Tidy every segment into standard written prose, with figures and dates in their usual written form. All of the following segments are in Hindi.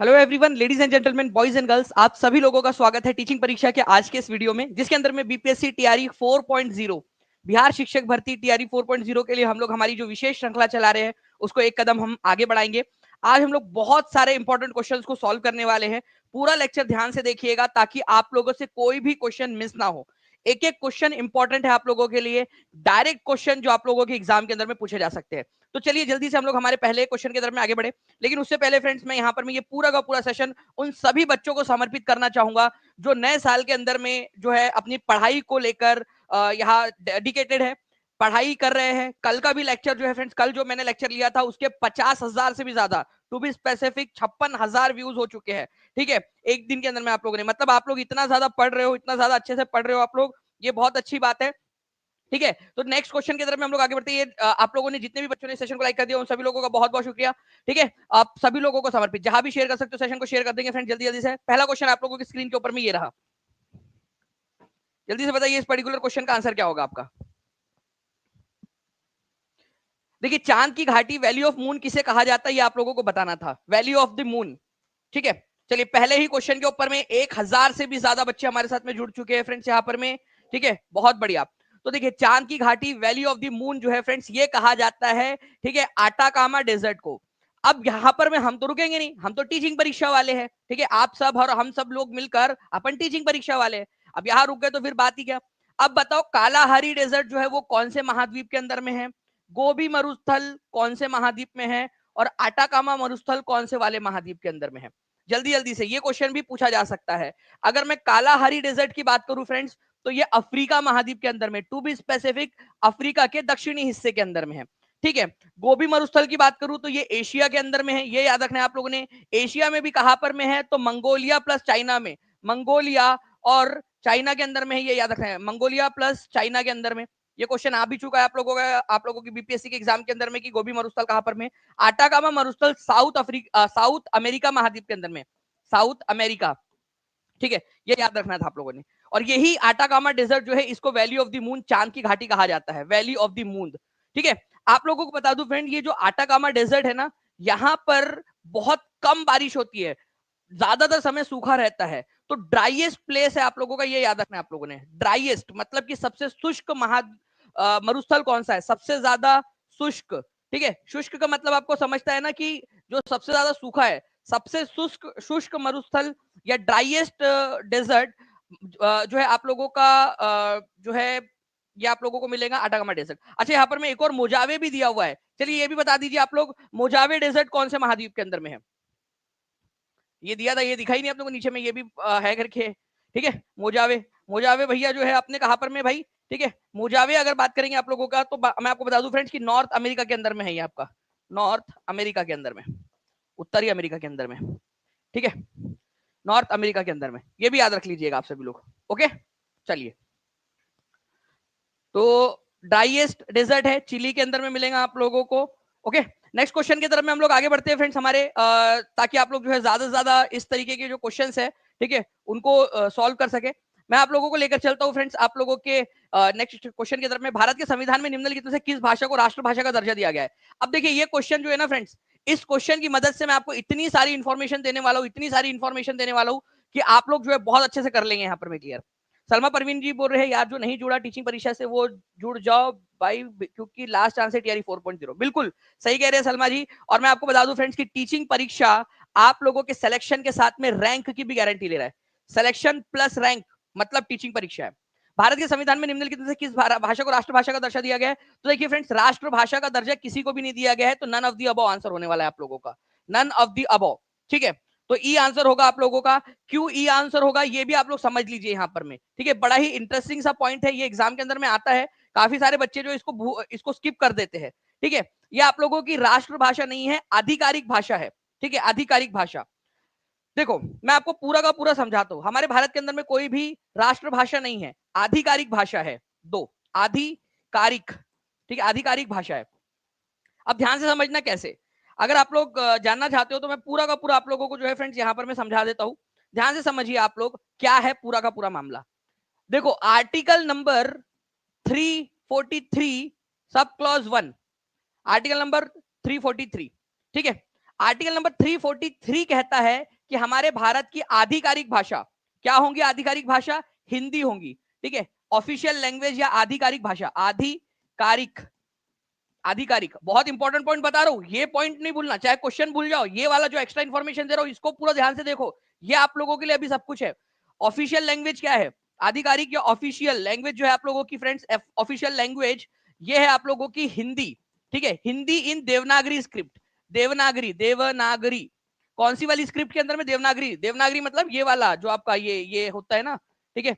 Hello everyone, ladies and gentleman, boys and girls, आप सभी लोगों का स्वागत है टीचिंग परीक्षा के आज के इस वीडियो में, जिसके अंदर में बीपीएससी टीआरई 4.0 बिहार शिक्षक भर्ती टीआरई 4.0 के लिए हम लोग हमारी जो विशेष श्रृंखला चला रहे हैं उसको एक कदम हम आगे बढ़ाएंगे। आज हम लोग बहुत सारे इंपॉर्टेंट क्वेश्चंस को सॉल्व करने वाले हैं। पूरा लेक्चर ध्यान से देखिएगा ताकि आप लोगों से कोई भी क्वेश्चन मिस ना हो। एक एक क्वेश्चन इंपॉर्टेंट है आप लोगों के लिए, डायरेक्ट क्वेश्चन जो आप लोगों के एग्जाम के अंदर में पूछे जा सकते हैं। तो चलिए जल्दी से हम लोग हमारे पहले क्वेश्चन की तरफ में आगे बढ़े। लेकिन उससे पहले फ्रेंड्स, मैं यहाँ पर ये पूरा का पूरा सेशन उन सभी बच्चों को समर्पित करना चाहूंगा जो नए साल के अंदर में जो है अपनी पढ़ाई को लेकर यहाँ डेडिकेटेड है, पढ़ाई कर रहे हैं। कल का भी लेक्चर जो है फ्रेंड्स, कल जो मैंने लेक्चर लिया था उसके 50,000 से भी ज्यादा, टू बी स्पेसिफिक 56,000 व्यूज हो चुके हैं। ठीक है, एक दिन के अंदर में आप लोगों ने, मतलब आप लोग इतना ज्यादा पढ़ रहे हो, इतना ज्यादा अच्छे से पढ़ रहे हो आप लोग, ये बहुत अच्छी बात है। ठीक है, तो नेक्स्ट क्वेश्चन की तरफ में हम लोग आगे बढ़ते हैं। आप लोगों ने जितने भी बच्चों ने सेशन को लाइक कर दिया उन सभी लोगों का बहुत बहुत शुक्रिया। ठीक है, आप सभी लोगों को समर्पित, जहां भी शेयर कर सकते हो सेशन को शेयर कर देंगे फ्रेंड जल्दी जल्दी से। पहला क्वेश्चन आप लोगों की स्क्रीन के ऊपर में ये रहा, जल्दी से बताइए इस पर्टिकुलर क्वेश्चन का आंसर क्या होगा आपका। देखिए, चांद की घाटी, वैली ऑफ मून किसे कहा जाता है ये आप लोगों को बताना था, वैली ऑफ द मून। ठीक है, चलिए पहले ही क्वेश्चन के ऊपर में 1,000 से भी ज्यादा बच्चे हमारे साथ में जुड़ चुके हैं फ्रेंड्स यहाँ पर में। ठीक है, बहुत बढ़िया। तो देखिए, चांद की घाटी, वैली ऑफ द मून जो है फ्रेंड्स, ये कहा जाता है, ठीक है, आटाकामा डेजर्ट को। अब यहाँ पर में हम तो रुकेंगे नहीं, हम तो टीचिंग परीक्षा वाले हैं। ठीक है, आप सब और हम सब लोग मिलकर अपन टीचिंग परीक्षा वाले हैं। अब यहाँ रुक गए तो फिर बात ही क्या। अब बताओ, कालाहारी डेजर्ट जो है वो कौन से महाद्वीप के अंदर में है, गोबी मरुस्थल कौन से महाद्वीप में है, और आटाकामा मरुस्थल कौन से वाले महाद्वीप के अंदर में है। जल्दी जल्दी से, ये क्वेश्चन भी पूछा जा सकता है। अगर मैं कालाहारी डेजर्ट की बात करूं फ्रेंड्स, तो ये अफ्रीका महाद्वीप के अंदर में, टू बी स्पेसिफिक अफ्रीका के दक्षिणी हिस्से के अंदर में है। ठीक है, गोबी मरुस्थल की बात करूं तो ये एशिया के अंदर में है, ये याद रखना है आप लोगों ने। एशिया में भी कहां पर में है, तो मंगोलिया प्लस चाइना में, मंगोलिया और चाइना के अंदर में है, ये याद रखना है, मंगोलिया प्लस चाइना के अंदर में। ये क्वेश्चन आ भी चुका है आप लोगों की बीपीएससी के एग्जाम के अंदर में कि गोबी मरुस्थल कहां पर में। आटाकामा मरुस्थल साउथ अमेरिका महाद्वीप के अंदर में, साउथ अमेरिका। ठीक है, ये याद रखना था आप लोगों ने। और यही आटाकामा डेजर्ट जो है, इसको वैली ऑफ द मून, चांद की घाटी कहा जाता है, वैली ऑफ द मून। ठीक है, आप लोगों को बता दूं फ्रेंड, ये जो आटाकामा डेजर्ट है ना, यहाँ पर बहुत कम बारिश होती है, ज्यादातर समय सूखा रहता है। तो ड्राइएस्ट प्लेस है आप लोगों का, ये याद रखना है आप लोगों ने। ड्राइएस्ट मतलब कि सबसे शुष्क मरुस्थल कौन सा है, सबसे ज्यादा शुष्क। ठीक है, शुष्क का मतलब आपको समझता है ना कि जो सबसे ज्यादा सूखा है, सबसे शुष्क शुष्क मरुस्थल या ड्राइएस्ट डेजर्ट जो है आप लोगों का जो है, ये आप लोगों को मिलेगा आटाकामा डेजर्ट। अच्छा, यहाँ पर मैं एक और मोजावे भी दिया हुआ है, चलिए ये भी बता दीजिए आप लोग, मोजावे डेजर्ट कौन से महाद्वीप के अंदर में है। ये दिया था, ये दिखाई नहीं आप लोगों को नीचे में, ये भी है करके। ठीक है, मोजावे, मोजावे भैया जो है आपने कहा पर में भाई। ठीक है, मोजावे अगर बात करेंगे आप लोगों का, तो मैं आपको बता दूं फ्रेंड्स कि नॉर्थ अमेरिका के अंदर में है ये आपका, नॉर्थ अमेरिका के अंदर में, उत्तरी अमेरिका के अंदर में। ठीक है, नॉर्थ अमेरिका के अंदर में, ये भी याद रख लीजिएगा आप सभी लोग। ओके, चलिए, तो ड्राइएस्ट डेजर्ट है, चिली के अंदर में मिलेगा आप लोगों को। ओके, नेक्स्ट क्वेश्चन की तरफ में हम लोग आगे बढ़ते हैं फ्रेंड्स हमारे, ताकि आप लोग जो है ज्यादा से ज्यादा इस तरीके के जो क्वेश्चंस है, ठीक है, उनको सॉल्व कर सके। मैं आप लोगों को लेकर चलता हूं फ्रेंड्स आप लोगों के नेक्स्ट क्वेश्चन की तरफ में। भारत के संविधान में निम्नलिखित में से किस भाषा को राष्ट्रभाषा का दर्जा दिया गया है। अब देखिए, ये क्वेश्चन जो है ना फ्रेंड्स, इस क्वेश्चन की मदद से मैं आपको इतनी सारी इंफॉर्मेशन देने वाला हूँ, इतनी सारी इंफॉर्मेशन देने वाला हूँ कि आप लोग जो है बहुत अच्छे से कर लेंगे यहाँ पर मैं क्लियर। सलमा परवीन जी बोल रहे हैं, यार जो नहीं जुड़ा टीचिंग परीक्षा से वो जुड़ जाओ भाई, क्योंकि लास्ट चांस है टीआरई 4.0। बिल्कुल सही कह रहे हैं सलमा जी। और मैं आपको बता दूं फ्रेंड्स कि टीचिंग परीक्षा आप लोगों के सिलेक्शन के साथ में रैंक की भी गारंटी ले रहा है। सिलेक्शन प्लस रैंक मतलब टीचिंग परीक्षा है। भारत के संविधान में निम्नलिखित में से किस भाषा को राष्ट्रभाषा का दर्जा दिया गया है। तो देखिए फ्रेंड्स, राष्ट्रभाषा का दर्जा किसी को भी नहीं दिया गया है, तो none of the above answer होने वाला है आप लोगों का, नन ऑफ दी अबव। ठीक है, तो ई आंसर होगा आप लोगों का। क्यों ई आंसर होगा ये भी आप लोग समझ लीजिए यहाँ पर में। ठीक है, बड़ा ही इंटरेस्टिंग सा पॉइंट है, ये एग्जाम के अंदर में आता है, काफी सारे बच्चे जो इसको स्किप कर देते हैं। ठीक है, ये आप लोगों की राष्ट्रभाषा नहीं है, आधिकारिक भाषा है। ठीक है, आधिकारिक भाषा। देखो, मैं आपको पूरा का पूरा समझाता हूं, हमारे भारत के अंदर में कोई भी राष्ट्रभाषा नहीं है, आधिकारिक भाषा है। दो, आधिकारिक, ठीक है, आधिकारिक भाषा है। अब ध्यान से समझना कैसे, अगर आप लोग जानना चाहते हो तो मैं पूरा का पूरा आप लोगों को जो है फ्रेंड्स यहाँ पर मैं समझा देता हूँ। ध्यान से समझिए आप लोग, क्या है पूरा का पूरा मामला। देखो, article number 343 sub clause 1, article number 343। ठीक है, आर्टिकल नंबर 343 कहता है कि हमारे भारत की आधिकारिक भाषा क्या होंगी? आधिकारिक भाषा हिंदी होंगी, ठीक है। ऑफिशियल लैंग्वेज या आधिकारिक भाषा, आधिकारिक, आधिकारिक, बहुत इंपॉर्टेंट पॉइंट बता रहा हूं, ये पॉइंट नहीं भूलना, चाहे क्वेश्चन भूल जाओ, ये वाला जो एक्स्ट्रा इन्फॉर्मेशन दे रहा हूं इसको पूरा ध्यान से देखो, ये आप लोगों के लिए अभी सब कुछ है। ऑफिशियल लैंग्वेज क्या है? आधिकारिक या ऑफिशियल लैंग्वेज जो है आप लोगों की फ्रेंड्स, ऑफिशियल लैंग्वेज ये है आप लोगों की हिंदी, ठीक है। हिंदी इन देवनागरी स्क्रिप्ट, देवनागरी, देवनागरी कौन सी वाली स्क्रिप्ट के अंदर में? देवनागरी, देवनागरी मतलब ये वाला जो आपका ये होता है ना, ठीक है,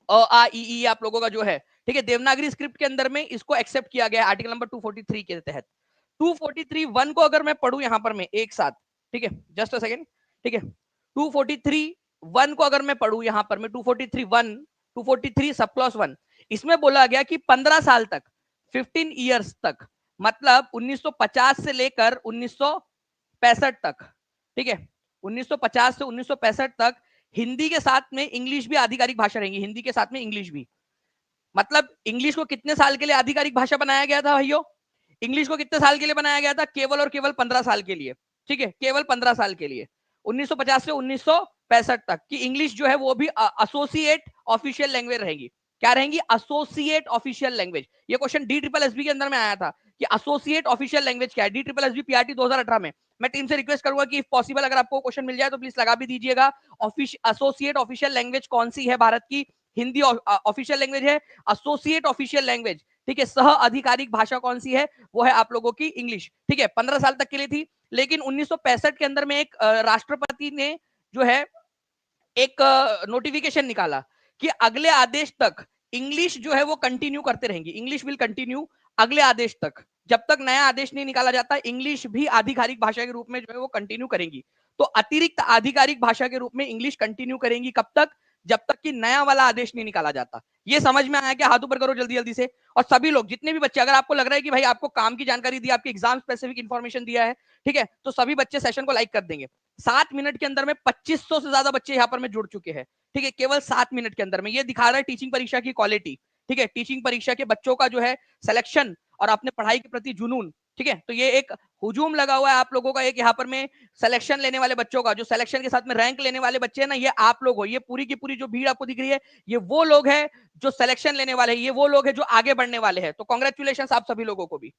अ आ ई ई आप लोगों का जो है, ठीक है, देवनागरी स्क्रिप्ट के अंदर में इसको एक्सेप्ट किया गया है आर्टिकल नंबर 243 के तहत। 243(1) को अगर मैं पढ़ूं यहां पर मैं एक साथ, ठीक है, जस्ट अ सेकंड, ठीक है, 243(1) को अगर मैं पढ़ूं यहां पर मैं 243(1), 243 सब क्लॉज 1, इसमें बोला गया कि 15 साल तक, 15 ईयर्स तक, मतलब 1950 से लेकर 1965 तक, ठीक है, 1950 से 1965 तक हिंदी के साथ में इंग्लिश भी आधिकारिक भाषा रहेंगी, हिंदी के साथ में इंग्लिश भी। मतलब इंग्लिश को कितने साल के लिए आधिकारिक भाषा बनाया गया था भाइयों? इंग्लिश को कितने साल के लिए बनाया गया था? केवल और केवल 15 साल के लिए, ठीक है, केवल 15 साल के लिए, 1950 से 1965 तक की इंग्लिश जो है वो भी एसोसिएट ऑफिशियल लैंग्वेज रहेगी। क्या रहेंगी? Associate official language. ये क्वेश्चन DSSB के अंदर में आया था कि एसोसिएट ऑफिशियल लैंग्वेज क्या है, DSSB PRT 2018 में। मैं टीम से रिक्वेस्ट करूंगा कि इफ पॉसिबल अगर आपको क्वेश्चन मिल जाए तो प्लीज लगा भी दीजिएगा। एसोसिएट ऑफिशियल लैंग्वेज कौन सी है भारत की? हिंदी ऑफिशियल लैंग्वेज है। एसोसिएट ऑफिशियल लैंग्वेज, ठीक है, सह आधिकारिक भाषा कौन सी है? वो है आप लोगों की इंग्लिश, ठीक है। 15 साल तक के लिए थी, लेकिन 1965 के अंदर में एक राष्ट्रपति ने जो है एक नोटिफिकेशन निकाला कि अगले आदेश तक इंग्लिश जो है वो कंटिन्यू करते रहेंगी, इंग्लिश विल कंटिन्यू अगले आदेश तक, जब तक नया आदेश नहीं निकाला जाता इंग्लिश भी आधिकारिक भाषा के रूप में जो है वो कंटिन्यू करेंगी। तो अतिरिक्त आधिकारिक भाषा के रूप में इंग्लिश कंटिन्यू करेंगी कब तक? जब तक कि नया वाला आदेश नहीं निकाला जाता। ये समझ में आया क्या? हाथ ऊपर करो जल्दी जल्दी से। और सभी लोग जितने भी बच्चे, अगर आपको लग रहा है कि भाई आपको काम की जानकारी दी, आपकी एग्जाम स्पेसिफिक इन्फॉर्मेशन दिया है, ठीक है, तो सभी बच्चे सेशन को लाइक कर देंगे। 7 मिनट के अंदर में 2500 से ज्यादा बच्चे यहाँ पर में जुड़ चुके हैं, ठीक है, केवल 7 मिनट के अंदर में। ये दिखा रहा है टीचिंग परीक्षा की क्वालिटी, ठीक है, टीचिंग परीक्षा के बच्चों का जो है सिलेक्शन और अपने पढ़ाई के प्रति जुनून, ठीक है। तो ये एक हुजूम लगा हुआ है आप लोगों का, एक यहाँ पर में सिलेक्शन लेने वाले बच्चों का, जो सिलेक्शन के साथ में रैंक लेने वाले बच्चे हैं ना, ये आप लोग हो। ये पूरी की पूरी जो भीड़ आपको दिख रही है, ये वो लोग हैं जो सिलेक्शन लेने वाले हैं, ये वो लोग हैं जो आगे बढ़ने वाले हैं। तो कॉन्ग्रेचुलेशन आप सभी लोगों को भी,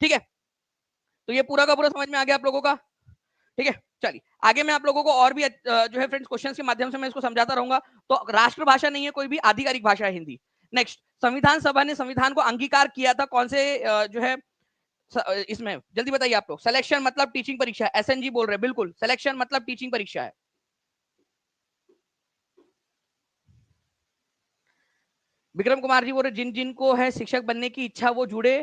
ठीक है। तो ये पूरा का पूरा समझ में आ गया आप लोगों का, ठीक है। चलिए आगे मैं आप लोगों को और भी जो है फ्रेंड्स क्वेश्चंस के माध्यम से मैं इसको समझाता रहूंगा। तो राष्ट्रभाषा नहीं है कोई भी, आधिकारिक भाषा है हिंदी। नेक्स्ट, संविधान सभा ने संविधान को अंगीकार किया था कौन से जो है इसमें? जल्दी बताइए आप लोग। सिलेक्शन मतलब टीचिंग परीक्षा, SNG बोल रहे हैं, बिल्कुल सिलेक्शन मतलब टीचिंग परीक्षा है। विक्रम कुमार जी बोल रहे जिन जिन को है शिक्षक बनने की इच्छा वो जुड़े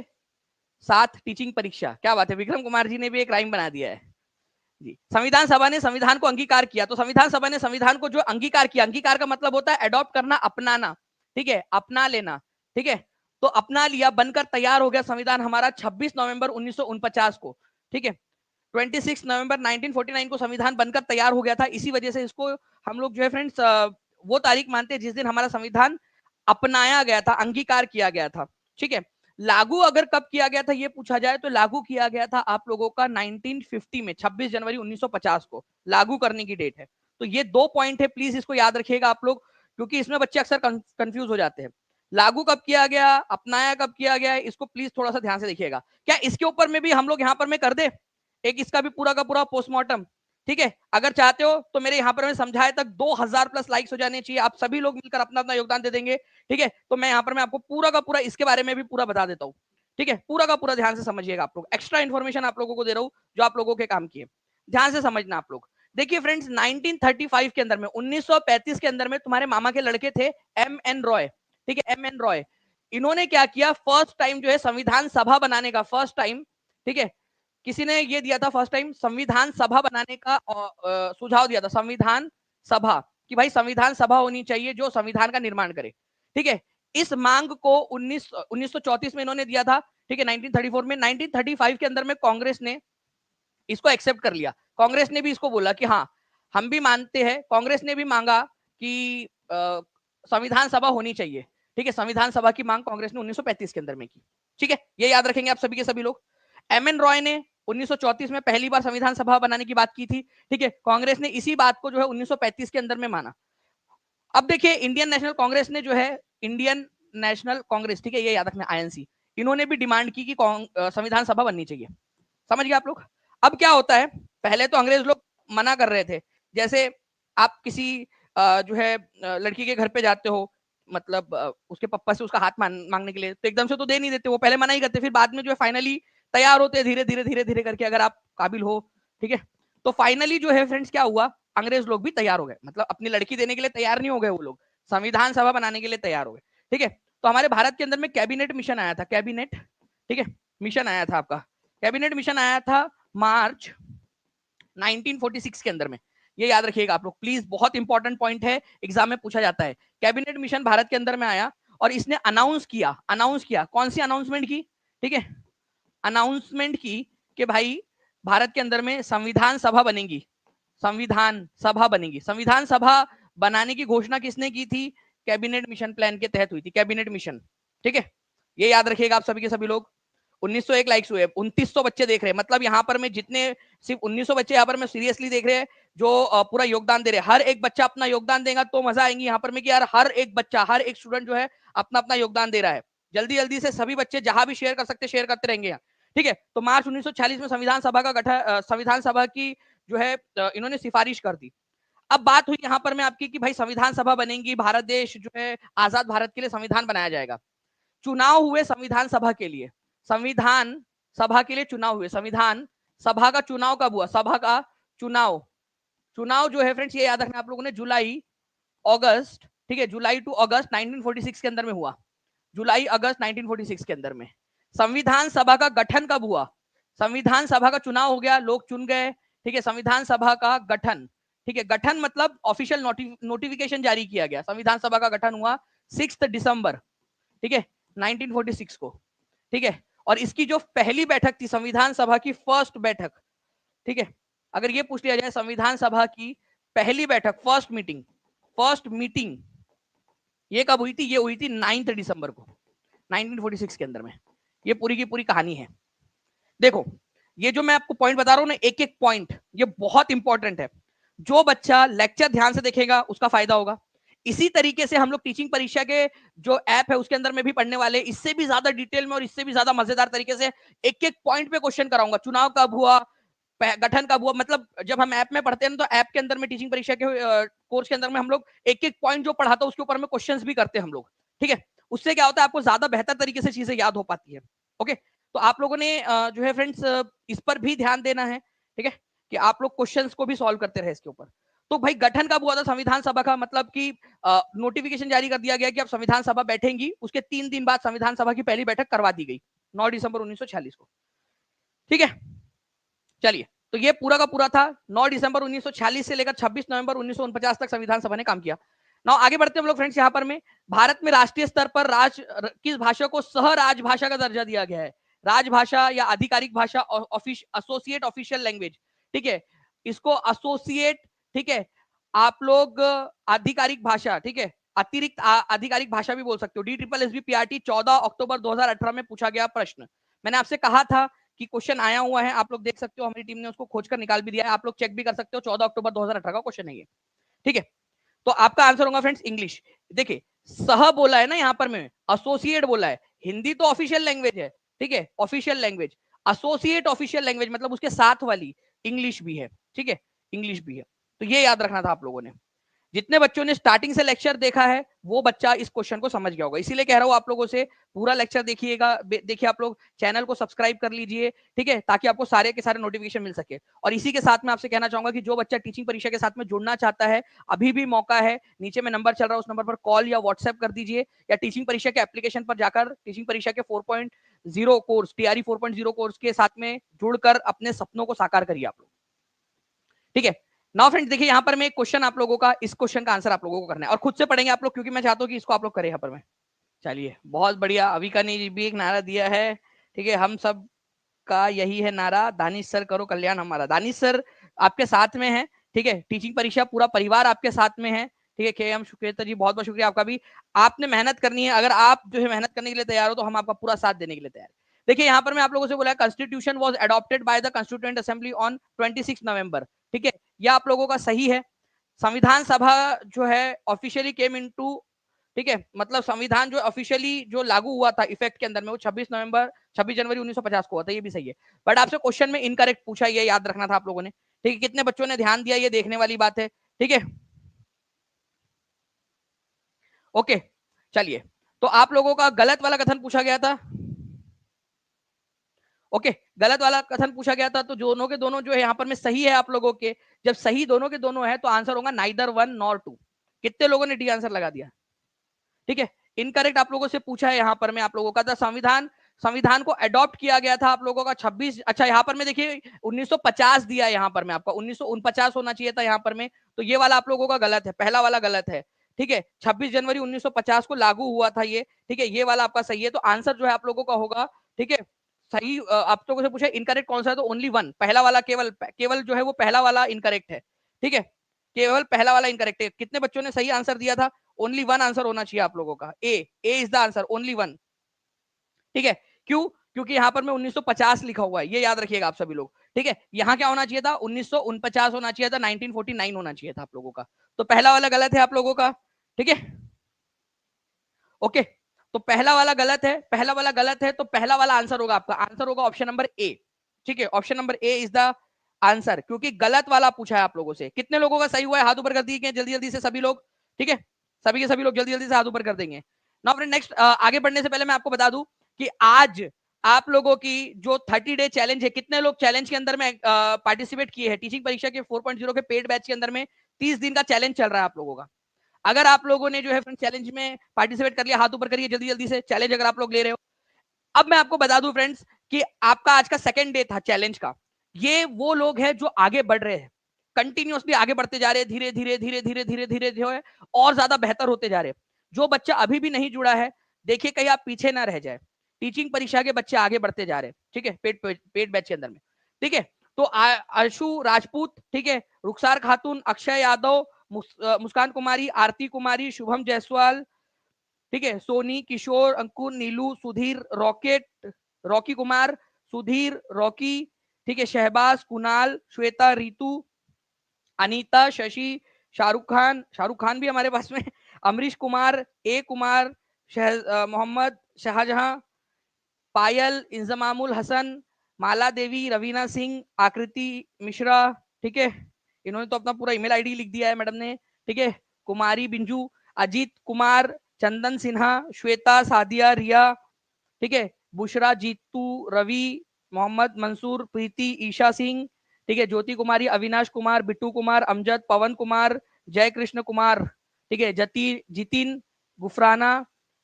साथ टीचिंग परीक्षा। क्या बात है, विक्रम कुमार जी ने भी एक राइम बना दिया है जी। संविधान सभा ने संविधान को अंगीकार किया, तो संविधान सभा ने संविधान को जो अंगीकार किया, अंगीकार का मतलब होता है अडॉप्ट करना, अपनाना, ठीक है, अपना लेना, ठीक है। तो अपना लिया, बनकर तैयार हो गया संविधान हमारा 26 नवंबर 1949 को, ठीक है। 26 नवंबर 1949 को संविधान बनकर तैयार हो गया था। इसी वजह से इसको हम लोग जो है फ्रेंड्स वो तारीख मानते हैं जिस दिन हमारा संविधान अपनाया गया था, अंगीकार किया गया था, ठीक है। लागू अगर कब किया गया था ये पूछा जाए तो लागू किया गया था आप लोगों का 1950 में, 26 जनवरी 1950 को लागू करने की डेट है। तो ये 2 पॉइंट है, प्लीज इसको याद रखिएगा आप लोग, क्योंकि इसमें बच्चे अक्सर कंफ्यूज हो जाते हैं। लागू कब किया गया, अपनाया कब किया गया, इसको प्लीज थोड़ा सा ध्यान से देखिएगा। क्या इसके ऊपर में भी हम लोग यहाँ पर में कर दे एक इसका भी पूरा का पूरा पोस्टमार्टम, ठीक है। अगर चाहते हो तो मेरे यहाँ पर मैं समझाए तक 2000 प्लस लाइक्स हो जाने चाहिए, आप सभी लोग मिलकर अपना अपना योगदान दे देंगे, ठीक है। तो मैं यहाँ पर मैं आपको पूरा का पूरा इसके बारे में भी पूरा बता देता हूँ, ठीक है। पूरा का पूरा ध्यान से समझिएगा आप लोग, एक्स्ट्रा इन्फॉर्मेशन आप लोगों को दे रहा हूँ जो आप लोगों के काम की है, ध्यान से समझना आप लोग। देखिए फ्रेंड्स 1935 के अंदर में, 1935 के अंदर में तुम्हारे मामा के लड़के थे MN रॉय, ठीक है, MN रॉय। इन्होंने क्या किया, फर्स्ट टाइम जो है संविधान सभा बनाने का, फर्स्ट टाइम, ठीक है, किसी ने ये दिया था फर्स्ट टाइम संविधान सभा बनाने का सुझाव दिया था, संविधान सभा, कि भाई संविधान सभा होनी चाहिए जो संविधान का निर्माण करे, ठीक है। इस मांग को 1934 में इन्होंने दिया था, ठीक है, 1934 में। 1935 के अंदर में कांग्रेस ने इसको एक्सेप्ट कर लिया। कांग्रेस ने भी इसको बोला कि हाँ हम भी मानते हैं, कांग्रेस ने भी मांगा कि संविधान सभा होनी चाहिए, ठीक है। संविधान सभा की मांग कांग्रेस ने 1935 के अंदर में की, ठीक है। ये याद रखेंगे आप सभी के सभी लोग। MN रॉय ने 1934 में पहली बार संविधान सभा बनाने की बात की थी, ठीक है। कांग्रेस ने इसी बात को जो है 1935 के अंदर में माना। अब देखिए इंडियन नेशनल कांग्रेस ने जो है, इंडियन नेशनल कांग्रेस, ठीक है, ये याद रखना, आईएनसी, इन्होंने भी डिमांड की कि संविधान सभा बननी चाहिए। समझ गए आप लोग। अब क्या होता है, पहले तो अंग्रेज लोग मना कर रहे थे। जैसे आप किसी जो है लड़की के घर पे जाते हो, मतलब उसके पप्पा से उसका हाथ मांगने के लिए, तो एकदम से तो दे नहीं देते, वो पहले मना ही करते, फिर बाद में जो है फाइनली तैयार होते हैं, धीरे धीरे धीरे धीरे करके, अगर आप काबिल हो, ठीक है। तो फाइनली जो है फ्रेंड्स क्या हुआ, अंग्रेज लोग भी तैयार हो गए, मतलब अपनी लड़की देने के लिए तैयार नहीं हो गए वो लोग, संविधान सभा बनाने के लिए तैयार हो गए, ठीक है। तो हमारे भारत के अंदर में कैबिनेट मिशन आया था, कैबिनेट, ठीक है, मिशन आया था आपका, कैबिनेट मिशन आया था मार्च 1946 के अंदर में। ये याद रखिएगा आप लोग प्लीज, बहुत इंपॉर्टेंट पॉइंट है, एग्जाम में पूछा जाता है। कैबिनेट मिशन भारत के अंदर में आया और इसने अनाउंस किया, कौन सी अनाउंसमेंट की, ठीक है, अनाउंसमेंट की कि भाई भारत के अंदर में संविधान सभा बनेगी, संविधान सभा बनेगी। संविधान सभा बनाने की घोषणा किसने की थी, कैबिनेट मिशन प्लान के तहत हुई थी, कैबिनेट मिशन, ठीक है। ये याद रखिएगा आप सभी के सभी लोग। 1901 लाइक्स हुए, 2900 बच्चे देख रहे हैं, मतलब यहाँ पर मैं जितने सिर्फ 1900 बच्चे यहाँ पर मैं सीरियसली देख रहे हैं, जो पूरा योगदान दे रहे हैं, हर एक बच्चा अपना योगदान देगा तो मजा आएंगी यहाँ पर में कि यार हर एक बच्चा, हर एक स्टूडेंट जो है अपना अपना योगदान दे रहा है। जल्दी जल्दी से सभी बच्चे जहां भी शेयर कर सकते शेयर करते रहेंगे यहाँ, ठीक है। तो मार्च 1946 में संविधान सभा का गठन, संविधान सभा की जो है इन्होंने सिफारिश कर दी। अब बात हुई यहाँ पर मैं आपकी कि भाई संविधान सभा बनेगी, भारत देश जो है आजाद भारत के लिए संविधान बनाया जाएगा। चुनाव हुए संविधान सभा के लिए, संविधान सभा के लिए चुनाव हुए। संविधान सभा का चुनाव कब हुआ, सभा का चुनाव, चुनाव जो है फ्रेंड्स ये याद रखना आप लोगों ने, जुलाई अगस्त, ठीक है, जुलाई टू अगस्त 1946 के अंदर में हुआ, जुलाई अगस्त 1946 के अंदर में। संविधान सभा का गठन कब हुआ, संविधान सभा का चुनाव हो गया, लोग चुन गए, ठीक है, संविधान सभा का गठन, ठीक है, गठन मतलब ऑफिशियल नोटिफिकेशन जारी किया गया, संविधान सभा का गठन हुआ 6 दिसंबर, ठीक है, 1946 को, ठीक है। और इसकी जो पहली बैठक थी संविधान सभा की, फर्स्ट बैठक, ठीक है, अगर ये पूछ लिया जाए संविधान सभा की पहली बैठक, फर्स्ट मीटिंग ये कब हुई थी, ये हुई थी 9 दिसंबर को 1946 के अंदर में। ये पूरी की पूरी कहानी है। देखो ये जो मैं आपको पॉइंट बता रहा हूं ना, एक एक पॉइंट ये बहुत इंपॉर्टेंट है। जो बच्चा लेक्चर ध्यान से देखेगा उसका फायदा होगा। इसी तरीके से हम लोग टीचिंग परीक्षा के जो ऐप है उसके अंदर में भी पढ़ने वाले, इससे भी ज्यादा डिटेल में और इससे भी ज्यादा मजेदार तरीके से एक एक पॉइंट पे क्वेश्चन कराऊंगा। चुनाव कब हुआ, गठन कब हुआ, मतलब जब हम ऐप में पढ़ते हैं तो ऐप के अंदर में टीचिंग परीक्षा के कोर्स के अंदर में हम लोग एक एक पॉइंट जो पढ़ाता है उसके ऊपर में क्वेश्चंस भी करते हैं हम लोग, ठीक है। उससे क्या होता है, आपको ज्यादा बेहतर तरीके से चीजें याद हो पाती है। ओके, तो आप लोगों ने जो है फ्रेंड्स इस पर भी ध्यान देना है, ठीक है, कि आप लोग क्वेश्चंस को भी सॉल्व करते रहे इसके ऊपर। तो भाई गठन कब हुआ था संविधान सभा का, मतलब कि नोटिफिकेशन जारी कर दिया गया कि अब संविधान सभा बैठेंगी, उसके 3 दिन बाद संविधान सभा की पहली बैठक करवा दी गई 9 दिसंबर 1946 को, ठीक है। चलिए, तो ये पूरा का पूरा था 9 दिसंबर 1946 से लेकर 26 नवंबर 1949 तक संविधान सभा ने काम किया। नाउ आगे बढ़ते हैं हम लोग फ्रेंड्स। यहाँ पर में भारत में राष्ट्रीय स्तर पर किस भाषा को सह राजभाषा का दर्जा दिया गया है, राजभाषा या आधिकारिक भाषा, एसोसिएट ऑफिशियल लैंग्वेज, ठीक है, इसको एसोसिएट, ठीक है, आप लोग आधिकारिक भाषा, ठीक है, अतिरिक्त आधिकारिक भाषा भी बोल सकते हो। DSSB-PRT 14 अक्टूबर 2018 में पूछा गया प्रश्न। मैंने आपसे कहा था कि क्वेश्चन आया हुआ है, आप लोग देख सकते हो, हमारी टीम ने उसको खोजकर निकाल भी दिया है, आप लोग चेक भी कर सकते हो। 14 अक्टूबर 2018 का क्वेश्चन है ये, ठीक है। तो आपका आंसर होगा फ्रेंड्स इंग्लिश। देखिए सह बोला है ना यहाँ पर, में एसोसिएट बोला है, हिंदी तो ऑफिशियल लैंग्वेज है, ठीक है, official language, associate official language मतलब उसके साथ वाली इंग्लिश भी है, ठीक है, इंग्लिश भी है। तो ये याद रखना था आप लोगों ने। जितने बच्चों ने स्टार्टिंग से लेक्चर देखा है वो बच्चा इस क्वेश्चन को समझ गया होगा, इसीलिए कह रहा हूं आप लोगों से पूरा लेक्चर देखिएगा, देखिए आप लोग चैनल को सब्सक्राइब कर लीजिए, ठीक है, ताकि आपको सारे के सारे नोटिफिकेशन मिल सके। और इसी के साथ में आपसे कहना चाहूंगा कि जो बच्चा टीचिंग परीक्षा के साथ में जुड़ना चाहता है, अभी भी मौका है, नीचे में नंबर चल रहा है, उस नंबर पर कॉल या व्हाट्सएप कर दीजिए, या टीचिंग परीक्षा के एप्लीकेशन पर जाकर टीचिंग परीक्षा के 4.0 कोर्स, TRE 4.0 कोर्स के साथ में जुड़कर अपने सपनों को साकार करिए आप लोग, ठीक है। नाउ फ्रेंड्स देखिए यहाँ पर मैं एक क्वेश्चन आप लोगों का, इस क्वेश्चन का आंसर आप लोगों को करना है और खुद से पढ़ेंगे आप लोग, क्योंकि मैं चाहता हूँ कि इसको आप लोग करें यहाँ पर में। चलिए बहुत बढ़िया, अभी का नहीं भी एक नारा दिया है, ठीक है, हम सब का यही है नारा, दानिश सर करो कल्याण हमारा। दानिश सर आपके साथ में है, ठीक है, टीचिंग परीक्षा पूरा परिवार आपके साथ में है, ठीक है। KM शुक्रिया जी, बहुत बहुत शुक्रिया आपका भी। आपने मेहनत करनी है, अगर आप जो है मेहनत करने के लिए तैयार हो तो हम आपका पूरा साथ देने के लिए तैयार है। देखिए यहाँ पर मैं आप लोगों से बोला constitution was adopted by the constituent assembly on 26 नवंबर, ठीक है, यह आप लोगों का सही है। संविधान सभा जो है ऑफिशियली केम इनटू, ठीक है, मतलब संविधान जो ऑफिशियली जो लागू हुआ था इफेक्ट के अंदर में वो 26 जनवरी 1950 को हुआ था, ये भी सही है। बट आपसे क्वेश्चन में इनकरेक्ट पूछा, ये याद रखना था आप लोगों ने, ठीक है। कितने बच्चों ने ध्यान दिया, ये देखने वाली बात है, ठीक है। ओके, चलिए, तो आप लोगों का गलत वाला कथन पूछा गया था। ओके, गलत वाला कथन पूछा गया था, तो दोनों के दोनों जो है यहाँ पर में सही है आप लोगों के। जब सही दोनों के दोनों है तो आंसर होगा नाइदर वन नॉर टू। कितने लोगों ने डी आंसर लगा दिया, ठीक है। इनकरेक्ट आप लोगों से पूछा है यहाँ पर में आप लोगों का था संविधान को अडॉप्ट किया गया था आप लोगों का 26, अच्छा यहाँ पर में देखिए 1950 दिया है, यहाँ पर में आपका 1949 होना चाहिए था यहाँ पर में, तो ये वाला आप लोगों का गलत है, पहला वाला गलत है, ठीक है। 26 जनवरी 1950 को लागू हुआ था ये, ठीक है, ये वाला आपका सही है। तो आंसर जो है आप लोगों का होगा, ठीक है, सही। आप लोगों से पूछा इनकरेक्ट कौन सा है, तो ओनली वन, पहला वाला, केवल जो है वो पहला वाला इनकरेक्ट है, ठीक है, केवल पहला वाला इनकरेक्ट है। कितने बच्चों ने सही आंसर दिया था, ओनली वन आंसर होना चाहिए आप लोगों का, A is the answer, only one, ठीक है। क्यों, क्योंकि यहाँ पर में 1950 लिखा हुआ है, ये याद रखिएगा आप सभी लोग, ठीक है। यहाँ क्या होना चाहिए था, 1949 होना चाहिए था, 1949 होना चाहिए था आप लोगों का, तो पहला वाला गलत है आप लोगों का, ठीक है। ओके, तो पहला वाला गलत है, पहला वाला गलत है, तो पहला वाला आंसर होगा आपका, आंसर होगा ऑप्शन नंबर ए, ठीक है, option number A is the answer, क्योंकि गलत वाला पूछा है आप लोगों से। कितने लोगों का सही हुआ है, हाथ ऊपर कर दिए जल्दी जल्दी से सभी लोग, ठीक है, सभी के सभी लोग जल्दी जल्दी से हाथ ऊपर कर देंगे। नाउ फ्रेंड नेक्स्ट, आगे बढ़ने से पहले मैं आपको बता दूं कि आज आप लोगों की जो 30 डे चैलेंज है, कितने लोग चैलेंज के अंदर में पार्टिसिपेट किए हैं, टीचिंग परीक्षा के 4.0 के पेड बैच के अंदर में 30 दिन का चैलेंज चल रहा है आप लोगों का। अगर आप लोगों ने जो है फ्रेंड चैलेंज में पार्टिसिपेट कर लिया, हाथ ऊपर करिए जल्दी जल्दी से, चैलेंज अगर आप लोग ले रहे हो। अब मैं आपको बता दूं फ्रेंड्स कि आपका आज का सेकंड डे था चैलेंज का। ये वो लोग हैं जो आगे बढ़ रहे हैं, कंटिन्यूअसली आगे बढ़ते जा रहे हैं, धीरे धीरे धीरे धीरे धीरे धीरे जो है और ज्यादा बेहतर होते जा रहे हैं। जो बच्चा अभी भी नहीं जुड़ा है, देखिए कहीं आप पीछे ना रह जाए, टीचिंग परीक्षा के बच्चे आगे बढ़ते जा रहे हैं, ठीक है, पेड बैच के अंदर में, ठीक है। तो आशु राजपूत, ठीक है, रुखसार खातून, अक्षय यादव, मुस्कान कुमारी, आरती कुमारी, शुभम जायसवाल, ठीक है, Soni, Kishore, Ankur, Neelu, Sudhir, Rocket, Rocky Kumar, Sudhir, Rocky, ठीक है, शहबाज, कुणाल, श्वेता, रितु, अनीता, शशि, शाहरुख खान भी हमारे पास में, अमरीश कुमार, ए कुमार, मोहम्मद शाहजहां, पायल, इंजमामुल हसन, माला देवी, रवीना सिंह, आकृति मिश्रा, ठीक है, इन्होंने तो अपना पूरा ईमेल आईडी लिख दिया है मैडम ने, ठीक है, कुमारी बिंजू, अजीत कुमार, चंदन सिन्हा, श्वेता, सादिया, रिया, ठीक है, बुशरा, जीतू, रवि, मोहम्मद मंसूर, प्रीति, ईशा सिंह, ठीक है, ज्योति कुमारी, अविनाश कुमार, बिट्टू कुमार, अमजद, पवन कुमार, जय कृष्ण कुमार, ठीक है, जितिन, गुफराना,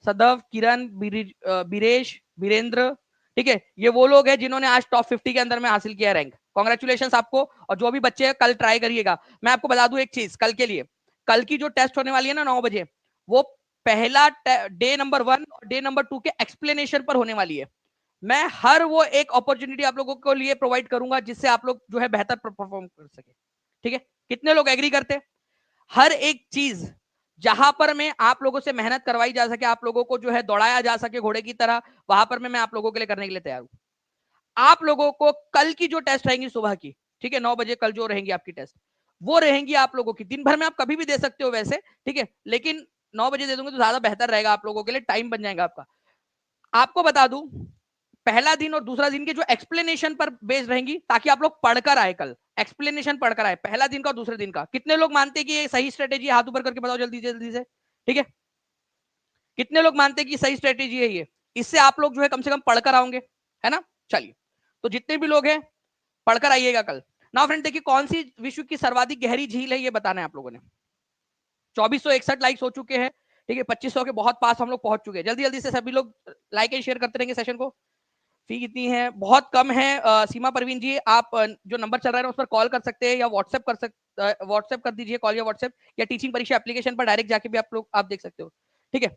सदव, किरण, बीरेश, बीरेंद्र, ठीक है, ये वो लोग हैं जिन्होंने आज टॉप 50 के अंदर में हासिल किया रैंक। कॉन्ग्रेचुलेशन आपको। और जो भी बच्चे कल ट्राई करिएगा, मैं आपको बता दूं एक चीज, कल के लिए, कल की जो टेस्ट होने वाली है ना 9 बजे, वो पहला डे नंबर 1 और डे नंबर 2 के एक्सप्लेनेशन पर होने वाली है। मैं हर वो एक अपॉर्चुनिटी आप लोगों को लिए प्रोवाइड करूंगा जिससे आप लोग जो है बेहतर परफॉर्म कर सके, ठीक है। कितने लोग एग्री करते? हर एक चीज जहां पर मैं आप लोगों से मेहनत करवाई जा सके, आप लोगों को जो है दौड़ाया जा सके घोड़े की तरह, वहां पर मैं आप लोगों के लिए करने के लिए तैयार हूं। आप लोगों को कल की जो टेस्ट रहेंगी सुबह की, ठीक है, 9 बजे कल जो रहेंगी आपकी टेस्ट, वो रहेंगी आप लोगों की, दिन भर में आप कभी भी दे सकते हो वैसे, ठीक है, लेकिन 9 बजे दे दूंगे तो ज्यादा बेहतर रहेगा आप लोगों के लिए, टाइम बन जाएगा आपका। आपको बता दूं, पहला दिन और दूसरा दिन के जो एक्सप्लेनेशन पर बेस्ड रहेंगी, ताकि आप लोग पढ़कर आए, कल एक्सप्लेनेशन पढ़कर आए, पहला दिन का और दूसरे दिन का। कितने लोग मानते हैं कि ये सही स्ट्रेटेजी, हाथ ऊपर करके बताओ जल्दी जल्दी से, ठीक है। कितने लोग मानते हैं कि सही स्ट्रेटेजी है ये, इससे आप लोग जो है कम से कम पढ़कर आओगे, है ना। चलिए, तो जितने भी लोग हैं पढ़कर आइएगा कल। नाउ फ्रेंड देखिए, कौन सी विश्व की सर्वाधिक गहरी झील है ये बताना है आप लोगों ने। 2461 लाइक्स हो चुके हैं, ठीक है, 2500 के बहुत पास हम लोग पहुंच चुके हैं। जल्दी जल्दी से सभी लोग लाइक एंड शेयर करते रहेंगे सेशन को। फी कितनी है? बहुत कम है। सीमा परवीन जी, आप जो नंबर चल रहा है उस पर कॉल कर सकते हैं या व्हाट्सएप कर दीजिए, कॉल या व्हाट्सएप, या टीचिंग परीक्षा एप्लीकेशन पर डायरेक्ट जाके भी आप देख सकते हो, ठीक है।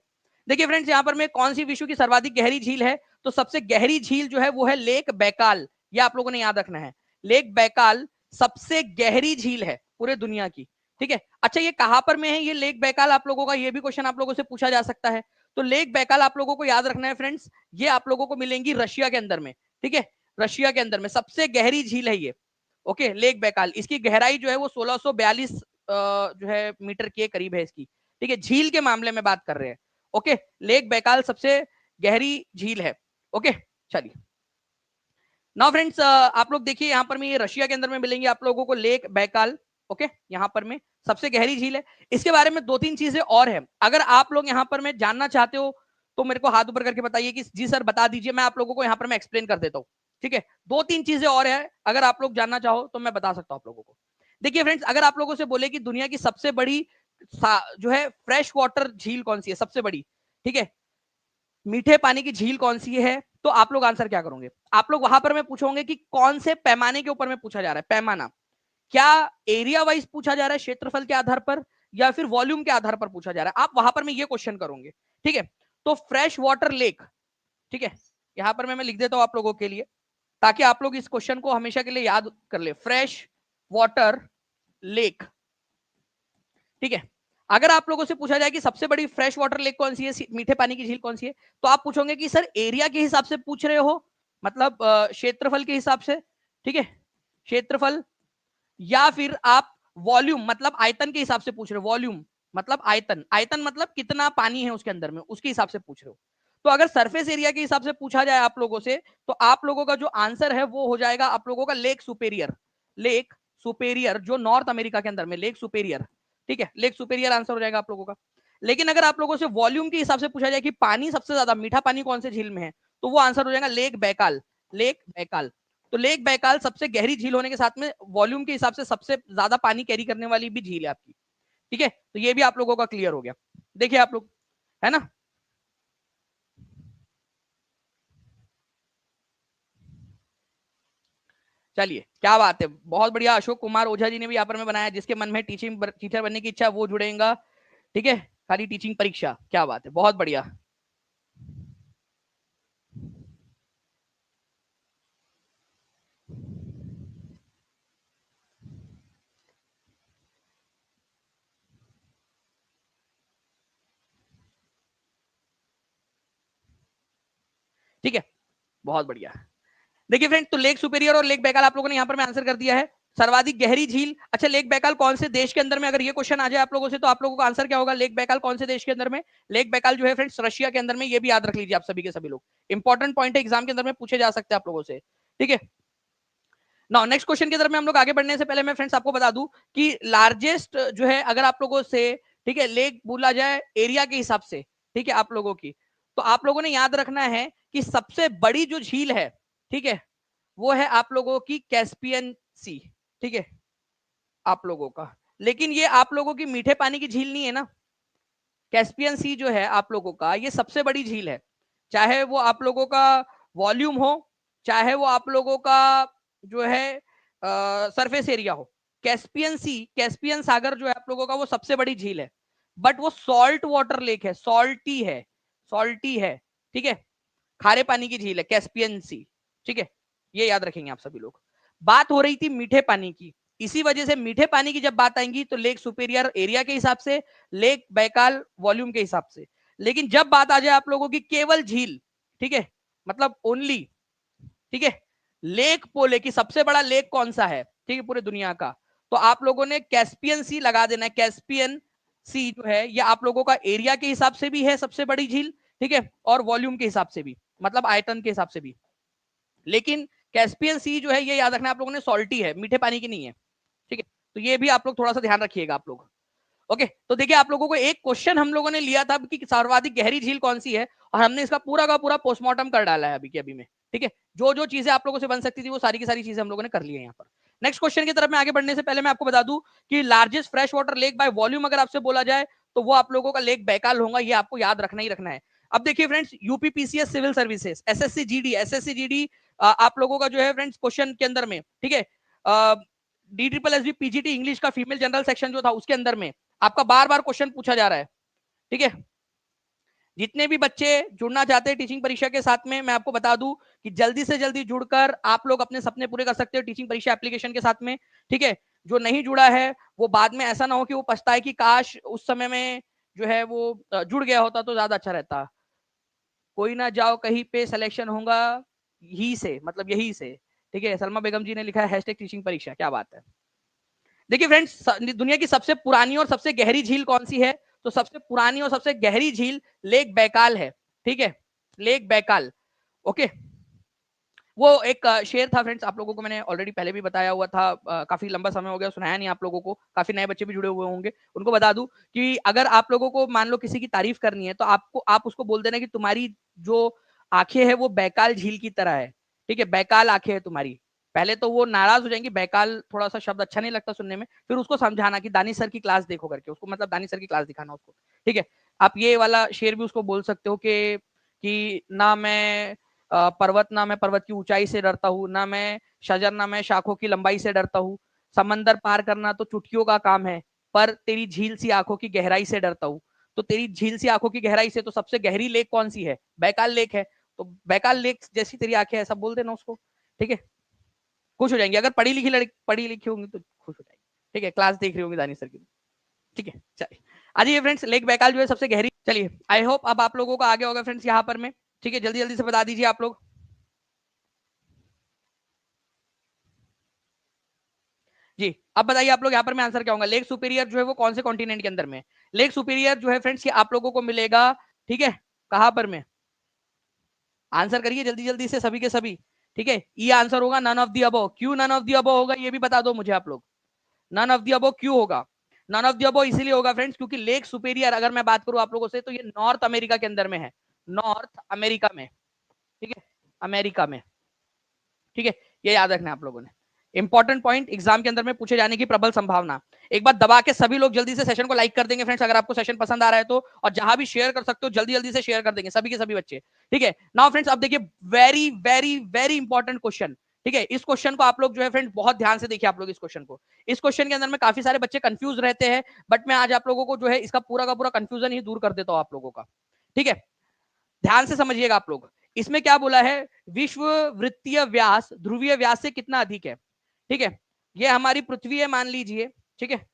देखिए फ्रेंड्स, यहाँ पर में कौन सी विश्व की सर्वाधिक गहरी झील है, तो सबसे गहरी झील जो है वो है लेक बैकाल, ये आप लोगों ने याद रखना है। लेक बैकाल सबसे गहरी झील है पूरे दुनिया की, ठीक है। अच्छा, ये कहां पर में है ये लेक बैकाल, आप लोगों का ये भी क्वेश्चन आप लोगों से पूछा जा सकता है। तो लेक बैकाल आप लोगों को याद रखना है फ्रेंड्स, ये आप लोगों को मिलेंगी रशिया के अंदर में, ठीक है, रशिया के अंदर में सबसे गहरी झील है ये, ओके, लेक बैकाल। इसकी गहराई जो है वो 1642 जो है मीटर के करीब है इसकी, ठीक है, झील के मामले में बात कर रहे हैं, ओके, लेक बैकाल सबसे गहरी झील है, ओके। चलिए नाउ फ्रेंड्स, आप लोग देखिए यहाँ पर में ये रशिया के अंदर में मिलेंगे आप लोगों को लेक बैकाल, ओके, यहाँ पर में सबसे गहरी झील है। इसके बारे में 2-3 चीजें और है, अगर आप लोग यहाँ पर में जानना चाहते हो तो मेरे को हाथ ऊपर करके बताइए कि जी सर बता दीजिए, मैं आप लोगों को यहाँ पर मैं एक्सप्लेन कर देता हूँ, ठीक है। 2-3 चीजें और है, अगर आप लोग जानना चाहो तो मैं बता सकता हूँ आप लोगों को। देखिए फ्रेंड्स, अगर आप लोगों से बोले कि दुनिया की सबसे बड़ी जो है फ्रेश वाटर झील कौन सी है, सबसे बड़ी, ठीक है, मीठे पानी की झील कौन सी है, तो आप लोग आंसर क्या करोगे? आप लोग वहां पर मैं पूछोगे कि कौन से पैमाने के ऊपर में पूछा जा रहा है, पैमाना क्या एरिया वाइज पूछा जा रहा है, क्षेत्रफल के आधार पर, या फिर वॉल्यूम के आधार पर पूछा जा रहा है, आप वहां पर मैं ये क्वेश्चन करोगे, ठीक है। तो फ्रेश वाटर लेक, ठीक है, यहां पर मैं लिख देता हूं आप लोगों के लिए ताकि आप लोग इस क्वेश्चन को हमेशा के लिए याद कर ले, फ्रेश वाटर लेक, ठीक है। अगर आप लोगों से पूछा जाए कि सबसे बड़ी फ्रेश वाटर लेक कौन सी है, मीठे पानी की झील कौन सी है, तो आप पूछोगे कि सर एरिया के हिसाब से पूछ रहे हो, मतलब क्षेत्रफल के हिसाब से, ठीक है, क्षेत्रफल, या फिर आप वॉल्यूम मतलब आयतन के हिसाब से पूछ रहे हो, वॉल्यूम मतलब आयतन, आयतन मतलब कितना पानी है उसके अंदर में, उसके हिसाब से पूछ रहे हो। तो अगर सरफेस एरिया के हिसाब से पूछा जाए आप लोगों से, तो आप लोगों का जो आंसर है वो हो जाएगा आप लोगों का लेक सुपेरियर, लेक सुपेरियर जो नॉर्थ अमेरिका के अंदर में, लेक सुपेरियर, ठीक है, लेक सुपेरियर आंसर हो जाएगा आप लोगों का। लेकिन अगर आप लोगों से वॉल्यूम के हिसाब से पूछा जाए कि पानी सबसे ज्यादा मीठा पानी कौन से झील में है, तो वो आंसर हो जाएगा लेक बैकाल, लेक बैकाल। तो लेक बैकाल सबसे गहरी झील होने के साथ में वॉल्यूम के हिसाब से सबसे ज्यादा पानी कैरी करने वाली भी झील है आपकी, ठीक है। तो ये भी आप लोगों का क्लियर हो गया, देखिए आप लोग, है ना। चलिए क्या बात है, बहुत बढ़िया। अशोक कुमार ओझा जी ने भी यहाँ पर में बनाया, जिसके मन में टीचिंग टीचर बनने की इच्छा वो जुड़ेगा, ठीक है, खाली टीचिंग परीक्षा, क्या बात है, बहुत बढ़िया। ठीक है, बहुत बढ़िया। देखिए फ्रेंड, तो लेक सुपेरियर और लेक बैकाल आप लोगों ने यहाँ पर मैं आंसर कर दिया है। सर्वाधिक गहरी झील, अच्छा लेक बैकाल कौन से देश के अंदर में, अगर ये क्वेश्चन आ जाए आप लोगों से तो आप लोगों का आंसर क्या होगा, लेक बैकाल कौन से देश के अंदर में, लेक बैकाल जो है फ्रेंड्स रशिया के अंदर में, ये भी याद रख लीजिए आप सभी के सभी लोग, इंपॉर्टेंट पॉइंट है, एग्जाम के अंदर में पूछे जा सकते हैं आप लोगों से, ठीक है। नाउ नेक्स्ट क्वेश्चन की तरफ में हम लोग आगे बढ़ने से पहले मैं फ्रेंड्स आपको बता दूं कि लार्जेस्ट जो है, अगर आप लोगों से, ठीक है, लेक बोला जाए एरिया के हिसाब से, ठीक है, आप लोगों की, तो आप लोगों ने याद रखना है कि सबसे बड़ी जो झील है, ठीक है, वो है आप लोगों की कैस्पियन सी, ठीक है, आप लोगों का। लेकिन ये आप लोगों की मीठे पानी की झील नहीं है ना, कैस्पियन सी जो है आप लोगों का ये सबसे बड़ी झील है, चाहे वो आप लोगों का वॉल्यूम हो, चाहे वो आप लोगों का जो है सरफेस एरिया हो। कैस्पियन सी, कैस्पियन सागर जो है आप लोगों का वो सबसे बड़ी झील है, बट वो सॉल्ट वाटर लेक है, सॉल्टी है, सॉल्टी है, ठीक है, खारे पानी की झील है कैस्पियन सी, ठीक है, ये याद रखेंगे आप सभी लोग। बात हो रही थी मीठे पानी की, इसी वजह से मीठे पानी की जब बात आएंगी तो लेक सुपेरियर एरिया के हिसाब से, लेक बैकाल वॉल्यूम के हिसाब से। लेकिन जब बात आ जाए आप लोगों की केवल झील, ठीक है, मतलब ओनली, ठीक है, लेक बोले कि सबसे बड़ा लेक कौन सा है, ठीक है, पूरे दुनिया का, तो आप लोगों ने कैस्पियन सी लगा देना है। कैस्पियन सी जो है ये आप लोगों का एरिया के हिसाब से भी है सबसे बड़ी झील, ठीक है, और वॉल्यूम के हिसाब से भी, मतलब आयतन के हिसाब से भी। लेकिन कैस्पियन सी जो है ये याद रखना आप लोगों ने, सॉल्टी है, मीठे पानी की नहीं है, ठीक है। तो ये भी आप लोग थोड़ा सा ध्यान रखिएगा आप लोग, ओके। तो देखिए आप लोगों को एक क्वेश्चन हम लोगों ने लिया था कि सर्वाधिक गहरी झील कौन सी है, और हमने इसका पूरा का पूरा पोस्टमार्टम कर डाला है अभी के अभी में, ठीक है। जो जो चीजें आप लोगों से बन सकती थी वो सारी की सारी चीजें हम लोगों ने कर ली है यहाँ पर। नेक्स्ट क्वेश्चन की तरफ में आगे बढ़ने से पहले मैं आपको बता दूं कि largest fresh water lake by volume अगर आपसे बोला जाए तो वो आप लोगों का लेक बैकाल होगा, ये आपको याद रखना ही रखना है। अब देखिए friends, UPPCS civil services, SSC GD, SSC GD आप लोगों का जो है फ्रेंड्स क्वेश्चन के अंदर में, ठीक है, D triple S B PGT English का फीमेल जनरल सेक्शन जो था उसके अंदर में आपका बार बार क्वेश्चन पूछा जा रहा है, ठीक है। जितने भी बच्चे जुड़ना चाहते हैं टीचिंग परीक्षा के साथ में, मैं आपको बता दूं कि जल्दी से जल्दी जुड़कर आप लोग अपने सपने पूरे कर सकते हो टीचिंग परीक्षा एप्लीकेशन के साथ में, ठीक है। जो नहीं जुड़ा है वो बाद में ऐसा ना हो कि वो पछताए कि काश उस समय में जो है वो जुड़ गया होता तो ज्यादा अच्छा रहता। कोई ना जाओ कहीं पे सिलेक्शन होगा ही से, मतलब यही से। ठीक है, सलमा बेगम जी ने लिखा है हैशटैग टीचिंग परीक्षा, क्या बात है। देखिए फ्रेंड्स, दुनिया की सबसे पुरानी और सबसे गहरी झील कौन सी है? तो सबसे पुरानी और सबसे गहरी झील लेक बैकाल है। ठीक है, लेक बैकाल। ओके, वो एक शेर था फ्रेंड्स, आप लोगों को मैंने ऑलरेडी पहले भी बताया हुआ था, काफी लंबा समय हो गया सुनाया नहीं आप लोगों को, काफी नए बच्चे भी जुड़े हुए होंगे, उनको बता दूं कि अगर आप लोगों को मान लो किसी की तारीफ करनी है तो आप उसको बोल देना कि तुम्हारी जो आंखें है वो बैकाल झील की तरह है। ठीक है, बैकाल आंखें है तुम्हारी। पहले तो वो नाराज हो जाएंगी, बैकाल थोड़ा सा शब्द अच्छा नहीं लगता सुनने में, फिर उसको समझाना कि दानी सर की क्लास देखो करके, उसको मतलब दानी सर की क्लास दिखाना उसको। ठीक है, आप ये वाला शेर भी उसको बोल सकते हो कि ना मैं पर्वत, ना मैं पर्वत की ऊंचाई से डरता हूँ, ना मैं शजर, ना मैं शाखों की लंबाई से डरता हूँ, समंदर पार करना तो चुटकियों का काम है, पर तेरी झील सी आंखों की गहराई से डरता हूँ। तो तेरी झील सी आंखों की गहराई से, तो सबसे गहरी लेक कौन सी है? बैकाल लेक है। तो बैकाल लेक जैसी तेरी आंखें, ऐसा बोल देना उसको। ठीक है, खुश हो जाएंगे, अगर पढ़ी लिखी लड़की पढ़ी लिखी होंगी तो खुश हो जाएंगे। ठीक है, क्लास देख रही होंगी दानी सर की। ठीक है, चलिए आ जाइए फ्रेंड्स, लेक बैकाल जो है सबसे गहरी। चलिए, आई होप अब आप लोगों को आगे होगा फ्रेंड्स यहाँ पर में। ठीक है, जल्दी जल्दी से बता दीजिए आप लोग। जी, अब बताइए आप लोग यहाँ पर मैं आंसर क्या होगा। लेक सुपीरियर जो है वो कौन से कॉन्टिनेंट के अंदर में? लेक सुपीरियर जो है फ्रेंड्स ये आप लोगों को मिलेगा, ठीक है, कहां पर में? आंसर करिए जल्दी जल्दी से सभी के सभी। ठीक है, ये आंसर होगा नन ऑफ दी अबव। क्यों नन ऑफ दी अबव होगा ये भी बता दो मुझे आप लोग। नन ऑफ दी अबव क्यों होगा? नन ऑफ दी अबव इसीलिए होगा फ्रेंड्स क्योंकि लेक सुपीरियर अगर मैं बात करूं आप लोगों से तो ये नॉर्थ अमेरिका के अंदर में है, नॉर्थ अमेरिका में। ठीक है, अमेरिका में। ठीक है, ये याद रखना आप लोगों ने। इंपॉर्टेंट पॉइंट, एग्जाम के अंदर में पूछे जाने की प्रबल संभावना। एक बार दबा के सभी लोग जल्दी से सेशन को लाइक कर देंगे फ्रेंड्स अगर आपको सेशन पसंद आ रहा है तो, और जहां भी शेयर कर सकते हो जल्दी जल्दी से शेयर कर देंगे सभी के सभी बच्चे। ठीक है, नाउ फ्रेंड्स अब देखिए very very very important question. ठीक है, इस क्वेश्चन को आप लोग जो है फ्रेंड्स बहुत ध्यान से देखिए आप लोग इस क्वेश्चन को। इस क्वेश्चन के अंदर में काफी सारे बच्चे कंफ्यूज रहते हैं, बट मैं आज आप लोगों को जो है इसका पूरा का पूरा कंफ्यूजन ही दूर कर देता हूं आप लोगों का। ठीक है, ध्यान से समझिएगा आप लोग। इसमें क्या बोला है? विश्व वृत्तीय व्यास ध्रुवीय व्यास से कितना अधिक है? ठीक है, ये हमारी पृथ्वी है मान लीजिए। ठीक है,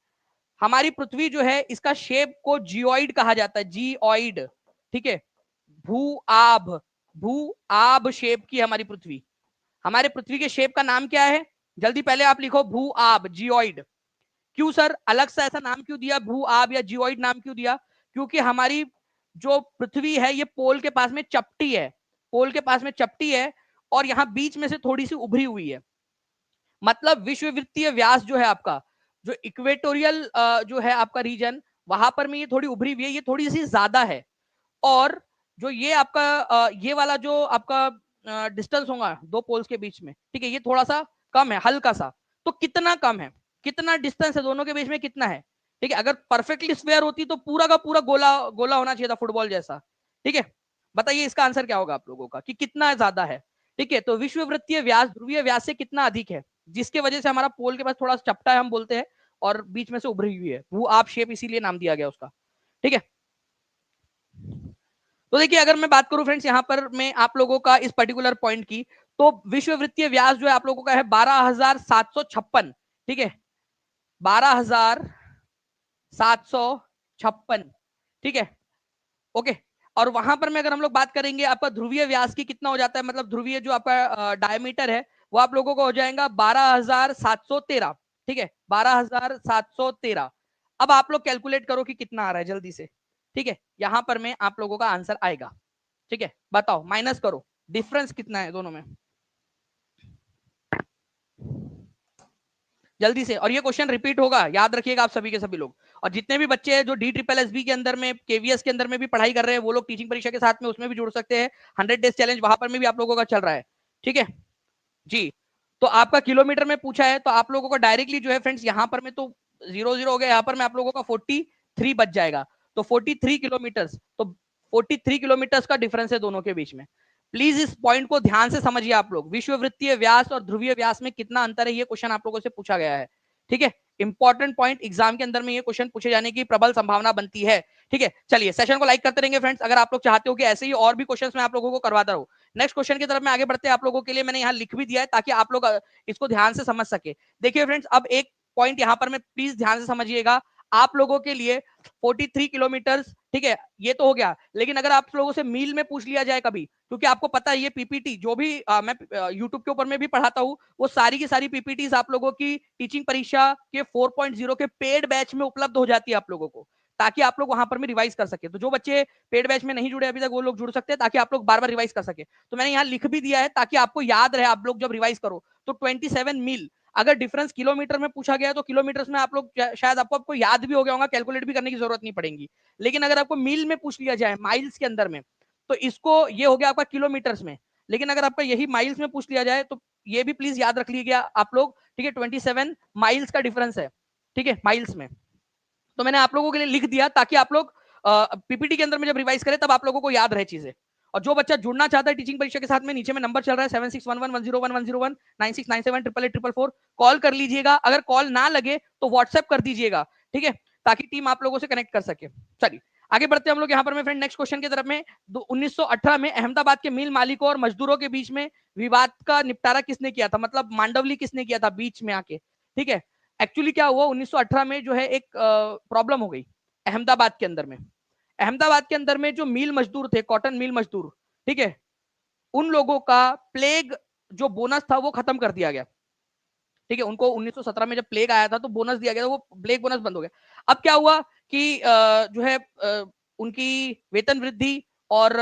हमारी पृथ्वी जो है इसका शेप को जियोइड कहा जाता है, जियोइड। ठीक है, भू आभ, भू आभ शेप की हमारी पृथ्वी। हमारे पृथ्वी के शेप का नाम क्या है? जल्दी पहले आप लिखो भू आभ, जियोइड। क्यों सर अलग सा ऐसा नाम क्यों दिया, भू आब या जियोइड नाम क्यों दिया? क्योंकि हमारी जो पृथ्वी है ये पोल के पास में चपटी है, पोल के पास में चपटी है, और यहां बीच में से थोड़ी सी उभरी हुई है। मतलब विश्ववृत्तीय व्यास जो है आपका, जो इक्वेटोरियल जो है आपका रीजन, वहां पर में ये थोड़ी उभरी हुई है, ये थोड़ी सी ज्यादा है। और जो ये आपका ये वाला जो आपका डिस्टेंस होगा दो पोल्स के बीच में, ठीक है, ये थोड़ा सा कम है, हल्का सा। तो कितना कम है, कितना डिस्टेंस है दोनों के बीच में, कितना है? ठीक है, अगर परफेक्टली स्क्वायर होती तो पूरा का पूरा गोला गोला होना चाहिए था, फुटबॉल जैसा। ठीक है, बताइए इसका आंसर क्या होगा आप लोगों का कि कितना ज्यादा है? ठीक है, तो विश्ववृत्तीय व्यास ध्रुवीय व्यास से कितना अधिक है, जिसके वजह से हमारा पोल के पास थोड़ा चपटा है हम बोलते हैं, और बीच में से उभरी हुई है, वो आप शेप इसीलिए नाम दिया गया उसका। ठीक है, तो देखिए अगर मैं बात करूं फ्रेंड्स यहां पर मैं आप लोगों का इस पर्टिकुलर पॉइंट की, तो विश्ववृत्तीय व्यास जो है आप लोगों का है 12,756। ठीक है, 12,756। ठीक है, ओके। और वहां पर में अगर हम लोग बात करेंगे आपका ध्रुवीय व्यास की कितना हो जाता है, मतलब ध्रुवीय जो आपका डायमीटर है वो आप लोगों को हो जाएगा 12,713। ठीक है, 12,713। अब आप लोग कैलकुलेट करो कि कितना आ रहा है जल्दी से। ठीक है, यहां पर में आप लोगों का आंसर आएगा। ठीक है, बताओ माइनस करो, डिफरेंस कितना है दोनों में जल्दी से। और ये क्वेश्चन रिपीट होगा, याद रखिएगा आप सभी के सभी लोग। और जितने भी बच्चे हैं जो डी ट्रिपल एस बी के अंदर में, केवीएस के अंदर में भी पढ़ाई कर रहे हैं, वो लोग टीचिंग परीक्षा के साथ में उसमें भी जुड़ सकते हैं। 100 डेज चैलेंज वहां पर में भी आप लोगों का चल रहा है। ठीक है जी, तो आपका किलोमीटर में पूछा है, तो आप लोगों को डायरेक्टली जो है फ्रेंड्स यहाँ पर में तो 0 0 हो गया, यहाँ पर में आप लोगों का 43 बच जाएगा। तो 43 किलोमीटर, तो 43 किलोमीटर का डिफरेंस है दोनों के बीच में। प्लीज इस पॉइंट को ध्यान से समझिए आप लोग, विश्ववृत्तीय व्यास और ध्रुवीय व्यास में कितना अंतर है, ये क्वेश्चन आप लोगों से पूछा गया है। ठीक है, इंपॉर्टेंट पॉइंट, एग्जाम के अंदर में ये क्वेश्चन पूछे जाने की प्रबल संभावना बनती है। ठीक है, चलिए सेशन को लाइक करते रहेंगे फ्रेंड्स अगर आप लोग चाहते हो कि ऐसे ही और भी क्वेश्चंस मैं आप लोगों को करवाता रहूं। नेक्स्ट क्वेश्चन की तरफ में आगे बढ़ते हैं, आप लोगों के लिए मैंने यहाँ लिख भी दिया है ताकि आप लोग इसको ध्यान से समझ सके। देखिए फ्रेंड्स, अब एक पॉइंट यहाँ पर मैं प्लीज ध्यान से समझिएगा, आप लोगों के लिए 43 किलोमीटर, ठीक है, ये तो हो गया। लेकिन अगर आप लोगों से मील में पूछ लिया जाए कभी, क्योंकि आपको पता है ये पीपीटी जो भी मैं यूट्यूब के ऊपर में भी पढ़ाता हूँ, वो सारी की सारी पीपीटीज आप लोगों की टीचिंग परीक्षा के 4.0 के पेड बैच में उपलब्ध हो जाती है आप लोगों को, ताकि आप लोग वहां पर में रिवाइज कर सके। तो जो बच्चे पेड बैच में नहीं जुड़े अभी तक, वो लोग जुड़ सकते हैं, ताकि आप लोग बार बार रिवाइज कर सके। तो मैंने यहाँ लिख भी दिया है ताकि आपको याद रहे, आप लोग जब रिवाइज करो तो 27 मील। अगर डिफरेंस किलोमीटर में पूछा गया तो किलोमीटर में आप लोग शायद आपको याद भी हो गया होगा, कैलकुलेट भी करने की जरूरत नहीं पड़ेगी। लेकिन अगर आपको मील में पूछ लिया जाए, माइल्स के अंदर में, तो इसको ये हो गया आपका किलोमीटर्स में। लेकिन अगर आपका यही माइल्स में पूछ लिया जाए तो ये भी प्लीज याद रख लीजिए आप लोग, ठीक है, 27 माइल्स का डिफरेंस है, ठीक है, माइल्स में। तो मैंने आप लोगों के लिए लिख दिया ताकि आप लोग पीपीटी के अंदर में जब रिवाइज करें तब आप लोगों को याद रहे चीजें। और जो बच्चा जुड़ना चाहता है टीचिंग परीक्षा के साथ में, नीचे में नंबर चल रहा है 7611101101 96974444, कॉल कर लीजिएगा। अगर कॉल ना लगे तो व्हाट्सएप कर दीजिएगा, ठीक है, ताकि टीम आप लोगों से कनेक्ट कर सके। चलिए आगे बढ़ते हैं हम लोग यहाँ पर में फ्रेंड नेक्स्ट क्वेश्चन की तरफ में। 1918 में अहमदाबाद के मिल मालिकों और मजदूरों के बीच में विवाद का निपटारा किसने किया था, मतलब मांडवली किसने किया था बीच में आके, ठीक है। एक्चुअली क्या हुआ 1918 में जो है एक प्रॉब्लम हो गई अहमदाबाद के अंदर में। अहमदाबाद के अंदर में जो मिल मजदूर थे, कॉटन मिल मजदूर, ठीक है, उन लोगों का प्लेग जो बोनस था वो खत्म कर दिया गया, ठीक है। उनको 1917 में जब प्लेग आया था तो बोनस दिया गया था, वो प्लेग बोनस बंद हो गया। अब क्या हुआ कि जो है उनकी वेतन वृद्धि और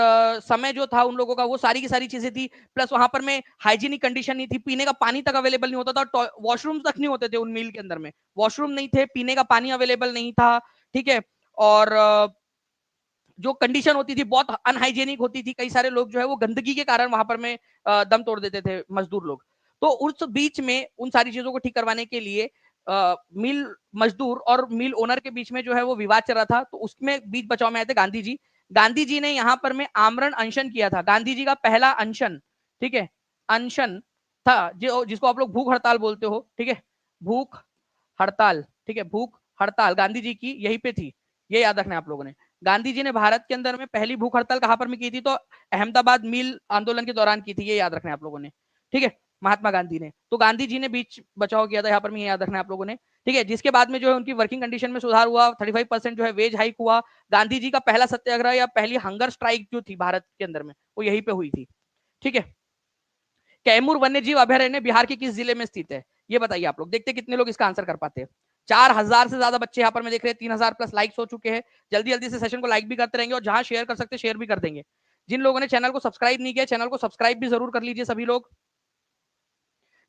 समय जो था उन लोगों का, वो सारी की सारी चीजें थी। प्लस वहां पर में हाइजीनिक कंडीशन नहीं थी, पीने का पानी तक अवेलेबल नहीं होता था, वॉशरूम तक नहीं होते थे उन मिल के अंदर में, वॉशरूम नहीं थे, पीने का पानी अवेलेबल नहीं था, ठीक है। और जो कंडीशन होती थी बहुत अनहाइजेनिक होती थी, कई सारे लोग जो है वो गंदगी के कारण वहां पर में दम तोड़ देते थे मजदूर लोग। तो उस बीच में उन सारी चीजों को ठीक करवाने के लिए मिल मजदूर और मिल ओनर के बीच में जो है वो विवाद चल रहा था, तो उसमें बीच बचाव में आए थे गांधी जी। गांधी जी ने यहाँ पर में आमरण अनशन किया था, गांधी जी का पहला अनशन, ठीक है, अनशन था, जो जिसको आप लोग भूख हड़ताल बोलते हो, ठीक है, भूख हड़ताल, ठीक है, भूख हड़ताल गांधी जी की यहीं पे थी, ये याद रखना है आप लोगों ने। गांधी जी ने भारत के अंदर में पहली भूख हड़ताल कहां पर में की थी, तो अहमदाबाद मिल आंदोलन के दौरान की थी, ये याद रखना है आप लोगों ने, ठीक है, महात्मा गांधी ने। तो गांधी जी ने बीच बचाव किया था यहाँ पर में, ये याद रखना है आप लोगों ने, ठीक है। जिसके बाद में जो है उनकी वर्किंग कंडीशन में सुधार हुआ, 35% जो है वेज हाइक हुआ। गांधी जी का पहला सत्याग्रह या पहली हंगर स्ट्राइक जो थी भारत के अंदर में, वो यहीं पे हुई थी, ठीक है। कैमूर वन्यजीव अभयारण्य बिहार के किस जिले में स्थित है, ये बताइए आप लोग, देखते कितने लोग इसका आंसर कर पाते हैं। 4000 से ज्यादा बच्चे यहाँ पर मैं देख रहे हैं, 3000 प्लस लाइक्स हो चुके हैं। जल्दी जल्दी से सेशन को लाइक भी करते रहेंगे और जहां शेयर कर सकते शेयर भी कर देंगे। जिन लोगों ने चैनल को सब्सक्राइब नहीं किया, चैनल को सब्सक्राइब भी जरूर कर लीजिए सभी लोग।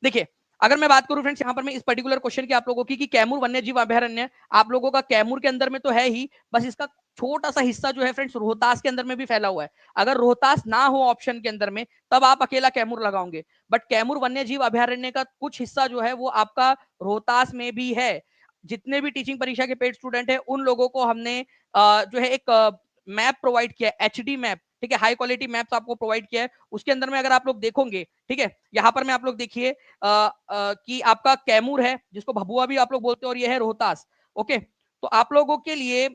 देखिए अगर मैं बात करूं फ्रेंड्स यहाँ पर मैं इस पर्टिकुलर क्वेश्चन की आप लोगों की, कि कैमूर वन्यजीव अभयारण्य आप लोगों का कैमूर के अंदर में तो है ही, बस इसका छोटा सा हिस्सा जो है फ्रेंड्स रोहतास के अंदर में भी फैला हुआ है। अगर रोहतास ना हो ऑप्शन के अंदर में तब आप अकेला कैमूर लगाओगे, बट कैमूर वन्यजीव अभयारण्य का कुछ हिस्सा जो है वो आपका रोहतास में भी है। जितने भी टीचिंग परीक्षा के पेड स्टूडेंट है उन लोगों को हमने जो है एक मैप प्रोवाइड किया है, एचडी मैप, ठीक है, हाई क्वालिटी मैप्स आपको प्रोवाइड किया है। उसके अंदर में अगर आप लोग देखोगे, ठीक है, यहाँ पर मैं आप लोग देखिए कि आपका कैमूर है जिसको भभुआ भी आप लोग बोलते हो, और ये है रोहतास, ओके। तो आप लोगों के लिए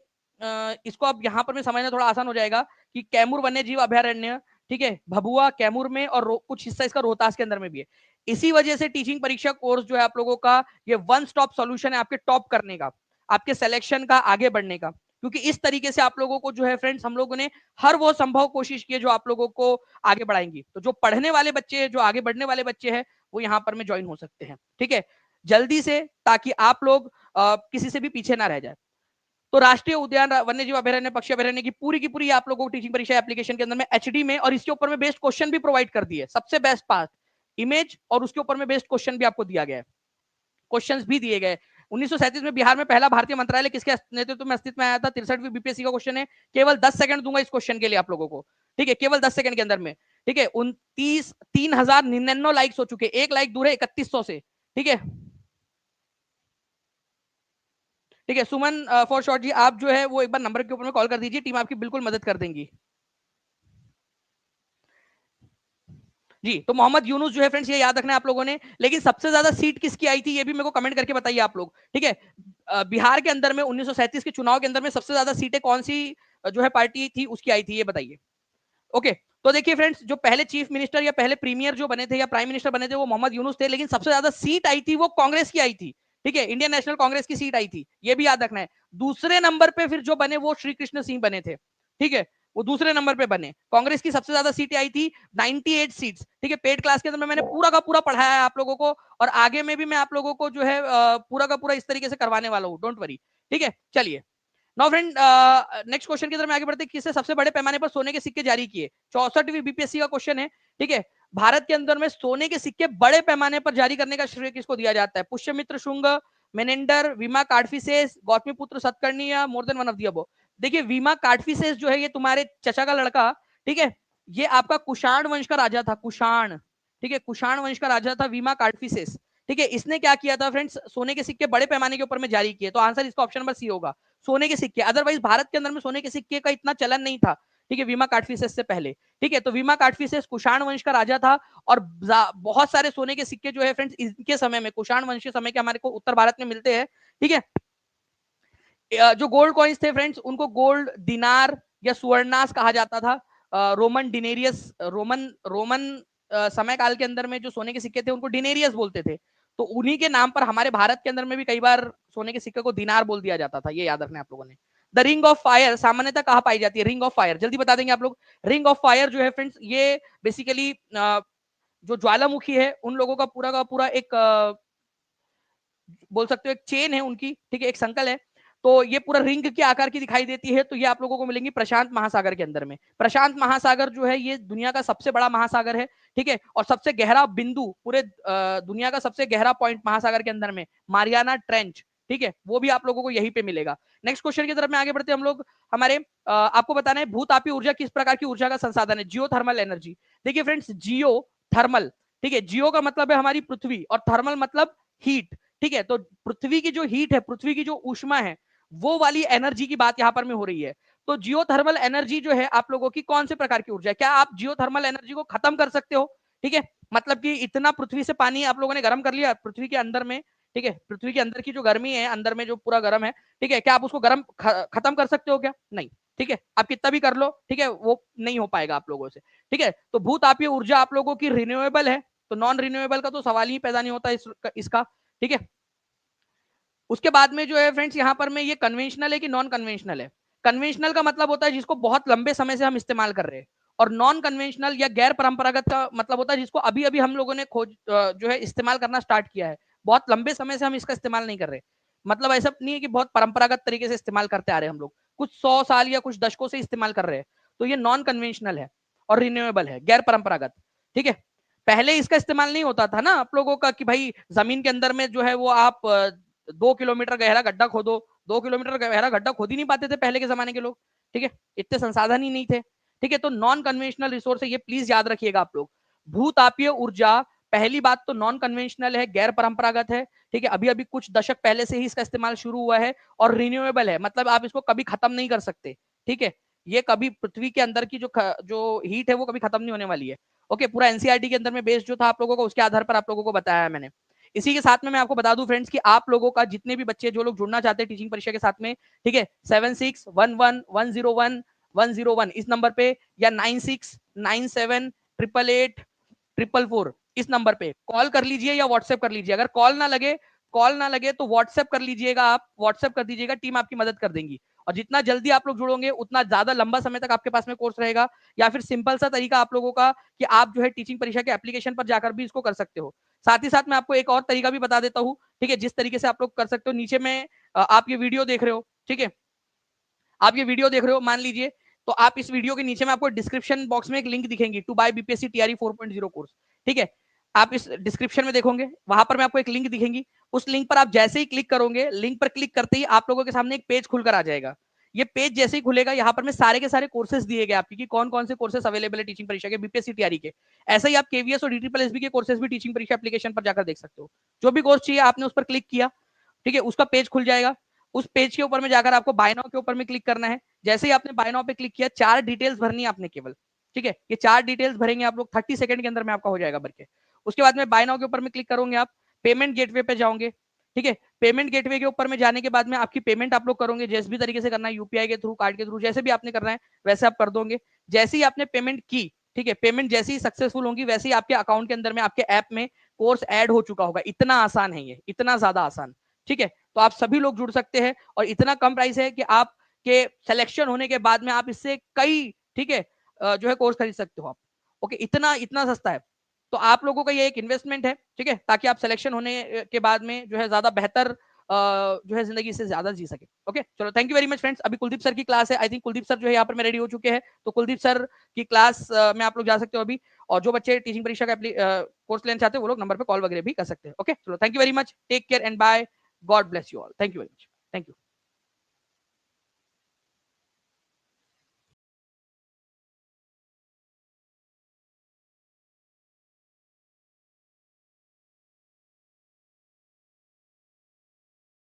इसको अब यहाँ पर मैं समझना थोड़ा आसान हो जाएगा कि कैमूर वन्यजीव अभयारण्य, ठीक है, भभुआ कैमूर में और कुछ हिस्सा इसका रोहतास के अंदर में भी है। इसी वजह से टीचिंग परीक्षा कोर्स जो है आप लोगों का ये वन स्टॉप सॉल्यूशन है आपके टॉप करने का, आपके सिलेक्शन का, आगे बढ़ने का। क्योंकि इस तरीके से आप लोगों को जो है फ्रेंड्स हम लोगों ने हर वो संभव कोशिश की है जो आप लोगों को आगे बढ़ाएंगी। तो जो पढ़ने वाले बच्चे हैं, जो आगे बढ़ने वाले बच्चे हैं, वो यहाँ पर में ज्वाइन हो सकते हैं, ठीक है, जल्दी से, ताकि आप लोग किसी से भी पीछे ना रह जाए। तो राष्ट्रीय उद्यान वन्यजीव अभयारण्य पक्षी अभयारण्य की पूरी आप लोगों को टीचिंग परीक्षा एप्लीकेशन के अंदर में एचडी में और इसके ऊपर में बेस्ट क्वेश्चन भी प्रोवाइड कर दिए। सबसे बेस्ट पार्ट इमेज और उसके ऊपर में बेस्ट क्वेश्चन भी आपको दिया गया है, क्वेश्चंस भी दिए गए। 1937 में बिहार में पहला भारतीय मंत्रालय किसके नेतृत्व में अस्तित्व में आया था, 63वीं बीपीएससी का क्वेश्चन है। केवल 10 सेकंड दूंगा इस क्वेश्चन के लिए आप लोगों को, ठीक है, केवल 10 सेकंड के अंदर में, ठीक है। 3099 लाइक्स हो चुके, एक लाइक दूर है 3100 से, ठीक है, ठीक है। सुमन फॉर शॉर्ट जी आप जो है वो एक बार नंबर के ऊपर में कॉल कर दीजिए, टीम आपकी बिल्कुल मदद कर देंगी जी। तो मोहम्मद यूनुस जो है फ्रेंड्स, ये याद रखना है आप लोगों ने। लेकिन सबसे ज्यादा सीट किसकी आई थी ये भी मेरे को कमेंट करके बताइए आप लोग, ठीक है। बिहार के अंदर में 1937 के चुनाव के अंदर में सबसे ज्यादा सीटें कौन सी जो है पार्टी थी उसकी आई थी, ये बताइए, ओके। तो देखिए फ्रेंड्स, जो पहले चीफ मिनिस्टर या पहले प्रीमियर जो बने थे या प्राइम मिनिस्टर बने थे वो मोहम्मद यूनुस थे, लेकिन सबसे ज्यादा सीट आई थी वो कांग्रेस की आई थी। ठीक है, इंडियन नेशनल कांग्रेस की सीट आई थी, ये भी याद रखना है। दूसरे नंबर पे फिर जो बने वो श्री कृष्ण सिंह बने थे, ठीक है, वो दूसरे नंबर पे बने। कांग्रेस की सबसे ज्यादा सीटें आई थी 98 सीट्स, ठीक है। पेड क्लास के अंदर मैंने पूरा का पूरा पढ़ाया है आप लोगों को, और आगे में भी मैं आप लोगों को जो है पूरा का पूरा इस तरीके से करवाने वाला हूँ, डोंट वरी, ठीक है। चलिए नाउ फ्रेंड, नेक्स्ट क्वेश्चन की तरफ मैं आगे बढ़ते हैं। किसने सबसे बड़े पैमाने पर सोने के सिक्के जारी किए? 64वीं बीपीएससी का क्वेश्चन है, ठीक है। भारत के अंदर में सोने के सिक्के बड़े पैमाने पर जारी करने का श्रेय किसको दिया जाता है? पुष्यमित्र शुंग, मेनेंडर, वीमा काडफिसेस, गौतमीपुत्र सतकर्णी, या more than one of the above? देखिए वीमा काडफिसेस जो है ये तुम्हारे चचा का लड़का, ठीक है, ये आपका कुषाण वंश का राजा था, कुषाण, ठीक है, कुषाण वंश का राजा था वीमा काडफिसेस, ठीक है। इसने क्या किया था फ्रेंड्स? सोने के सिक्के बड़े पैमाने के ऊपर में जारी किए, तो आंसर इसका ऑप्शन नंबर सी होगा, सोने के सिक्के। अदरवाइज भारत के अंदर में सोने के सिक्के का इतना चलन नहीं था, ठीक है, वीमा काडफिसेस से पहले, ठीक है। तो वीमा काडफिसेस कुषाण वंश का राजा था, और बहुत सारे सोने के सिक्के जो है फ्रेंड्स इनके समय में, कुषाण वंश के समय के हमारे को उत्तर भारत में मिलते हैं, ठीक है। जो गोल्ड कॉइन्स थे फ्रेंड्स उनको गोल्ड दिनार या सुवर्णास कहा जाता था। रोमन डिनेरियस, रोमन रोमन समय काल के अंदर में जो सोने के सिक्के थे उनको डिनेरियस बोलते थे, तो उन्हीं के नाम पर हमारे भारत के अंदर में भी कई बार सोने के सिक्के को दिनार बोल दिया जाता था, ये याद रखना है आप लोगों ने। द रिंग ऑफ फायर सामान्यतः कहाँ पाई जाती है? रिंग ऑफ फायर जल्दी बता देंगे आप लोग। रिंग ऑफ फायर जो है फ्रेंड्स ये बेसिकली जो ज्वालामुखी है उन लोगों का पूरा एक बोल सकते हो एक चेन है उनकी, ठीक है, एक संकल है, तो ये पूरा रिंग के आकार की दिखाई देती है, तो ये आप लोगों को मिलेंगी प्रशांत महासागर के अंदर में। प्रशांत महासागर जो है ये दुनिया का सबसे बड़ा महासागर है, ठीक है, और सबसे गहरा बिंदु पूरे दुनिया का सबसे गहरा पॉइंट महासागर के अंदर में मारियाना ट्रेंच, ठीक है, वो भी आप लोगों को यहीं पे मिलेगा। नेक्स्ट क्वेश्चन की तरफ में आगे बढ़ते हैं हम लोग। हमारे आपको बताना है भूतापी ऊर्जा किस प्रकार की ऊर्जा का संसाधन है? जियो थर्मल एनर्जी। देखिए फ्रेंड्स जियो थर्मल, ठीक है, जियो का मतलब है हमारी पृथ्वी, और थर्मल मतलब हीट, ठीक है। तो पृथ्वी की जो हीट है, पृथ्वी की जो ऊष्मा है, वो वाली एनर्जी की बात यहां पर में हो रही है। तो जियोथर्मल एनर्जी जो है आप लोगों की कौन से प्रकार की ऊर्जा है? क्या आप जियोथर्मल एनर्जी को खत्म कर सकते हो? ठीक है, मतलब कि इतना पृथ्वी से पानी आप लोगों ने गर्म कर लिया पृथ्वी के अंदर में, ठीक है, पृथ्वी के अंदर की जो गर्मी है, अंदर में जो पूरा गर्म है, ठीक है, क्या आप उसको गर्म खत्म कर सकते हो क्या? नहीं, ठीक है, आप कितना भी कर लो, ठीक है, वो नहीं हो पाएगा आप लोगों से, ठीक है। तो भूतापीय ऊर्जा आप लोगों की रिन्यूएबल है, तो नॉन रिन्यूएबल का तो सवाल ही पैदा नहीं होता इसका, ठीक है। उसके बाद में जो है फ्रेंड्स यहाँ पर में ये कन्वेंशनल है कि नॉन कन्वेंशनल है? कन्वेंशनल का मतलब होता है जिसको बहुत लंबे समय से हम इस्तेमाल कर रहे हैं, और नॉन कन्वेंशनल या गैर परंपरागत का मतलब होता है जिसको अभी अभी हम लोगों ने खोज जो है इस्तेमाल करना स्टार्ट किया है, बहुत लंबे समय से हम इसका इस्तेमाल नहीं कर रहे। मतलब ऐसा नहीं है कि बहुत परंपरागत तरीके से इस्तेमाल करते आ रहे हैं हम लोग, कुछ 100 साल या कुछ दशकों से इस्तेमाल कर रहे हैं, तो ये नॉन कन्वेंशनल है और रिन्यूएबल है, गैर परंपरागत, ठीक है। पहले इसका इस्तेमाल नहीं होता था ना आप लोगों का कि भाई जमीन के अंदर में जो है वो आप 2 किलोमीटर गहरा गड्ढा खोदो, 2 किलोमीटर गहरा गड्ढा खोद ही नहीं पाते थे पहले के जमाने के लोग, ठीक है, इतने संसाधन ही नहीं थे, ठीक है। तो नॉन कन्वेंशनल रिसोर्स है, ये प्लीज याद रखिएगा आप लोग। भूतापीय ऊर्जा पहली बात तो नॉन कन्वेंशनल है, गैर परंपरागत है, ठीक है, अभी अभी कुछ दशक पहले से ही इसका इस्तेमाल शुरू हुआ है, और रिन्यूएबल है, मतलब आप इसको कभी खत्म नहीं कर सकते, ठीक है। ये कभी पृथ्वी के अंदर की जो हीट है वो कभी खत्म नहीं होने वाली है। ओके, पूरा एनसीईआरटी के अंदर में बेस्ड जो था आप लोगों को, उसके आधार पर आप लोगों को बताया है मैंने। इसी के साथ में मैं आपको बता दूं फ्रेंड्स कि आप लोगों का जितने भी बच्चे जो लोग जुड़ना चाहते हैं टीचिंग परीक्षा के साथ में, ठीक है, 7611101101 इस नंबर पे, या 9697888844 इस नंबर पे कॉल कर लीजिए या व्हाट्सएप कर लीजिए। अगर कॉल ना लगे तो व्हाट्सएप कर लीजिएगा, आप व्हाट्सएप कर दीजिएगा, टीम आपकी मदद कर देंगी। और जितना जल्दी आप लोग जुड़ोगे उतना ज्यादा लंबा समय तक आपके पास में कोर्स रहेगा। या फिर सिंपल सा तरीका आप लोगों का कि आप जो है टीचिंग परीक्षा के एप्लीकेशन पर जाकर भी इसको कर सकते हो। साथ ही साथ मैं आपको एक और तरीका भी बता देता हूँ, ठीक है, जिस तरीके से आप लोग कर सकते हो। नीचे में आप ये वीडियो देख रहे हो, ठीक है, आप ये वीडियो देख रहे हो मान लीजिए, तो आप इस वीडियो के नीचे में आपको डिस्क्रिप्शन बॉक्स में एक लिंक दिखेंगी, to buy BPSC TRE 4.0 course, ठीक है। आप इस डिस्क्रिप्शन में देखोगे, वहां पर मैं आपको एक लिंक दिखेंगी, उस लिंक पर आप जैसे ही क्लिक करोगे, लिंक पर क्लिक करते ही आप लोगों के सामने एक पेज खुलकर आ जाएगा। ये पेज जैसे ही खुलेगा, यहाँ पर मैं सारे के सारे कोर्सेज दिए गए आपकी, कौन कौन से कोर्सेज अवेलेबल है टीचिंग परीक्षा के, बीपीएससी टीआरई के। ऐसे ही आप केवीएस और डीटीपीएसबी के कोर्सेज भी टीचिंग परीक्षा एप्लीकेशन पर जाकर देख सकते हो। जो भी कोर्स चाहिए आपने उस पर क्लिक किया, ठीक है, उसका पेज खुल जाएगा। उस पेज के ऊपर में जाकर आपको बाय नाउ के ऊपर में क्लिक करना है। जैसे ही आपने बाय नाउ पे क्लिक किया, 4 डिटेल्स भरनी है आपने केवल, ठीक है, ये 4 डिटेल्स भरेंगे आप लोग, 30 सेकंड के अंदर में आपका हो जाएगा भर के। उसके बाद में बाय नाउ के ऊपर में क्लिक करोगे, आप पेमेंट गेटवे पे जाओगे, ठीक है। पेमेंट गेटवे के ऊपर में जाने के बाद में आपकी पेमेंट आप लोग करोगे, जिस भी तरीके से करना है, यूपीआई के थ्रू, कार्ड के थ्रू, जैसे भी आपने करना है वैसे आप कर दोगे। जैसे ही आपने पेमेंट की, ठीक है, पेमेंट जैसे ही सक्सेसफुल होगी, वैसे ही आपके अकाउंट के अंदर में, आपके ऐप में कोर्स ऐड हो चुका होगा। इतना आसान है ये, इतना ज्यादा आसान, ठीक है, तो आप सभी लोग जुड़ सकते हैं और इतना कम प्राइस है कि आप के सिलेक्शन होने के बाद में आप इससे कई, ठीक है, जो है कोर्स खरीद सकते हो आप। ओके, इतना इतना सस्ता है। तो आप लोगों का ये एक इन्वेस्टमेंट है, ठीक है, ताकि आप सिलेक्शन होने के बाद में जो है ज्यादा बेहतर जो है जिंदगी से ज्यादा जी सके। ओके, चलो thank you very much friends. अभी कुलदीप सर की क्लास है, आई थिंक कुलदीप सर जो है यहाँ पर में रेडी हो चुके हैं, तो कुलदीप सर की क्लास में आप लोग जा सकते हो अभी। और जो बच्चे टीचिंग परीक्षा का कोर्स लेना चाहते हैं वो लोग नंबर पे कॉल वगैरह भी कर सकते हैं। ओके, चलो thank you very much, take care and bye, God bless you all, thank you very much, thank you.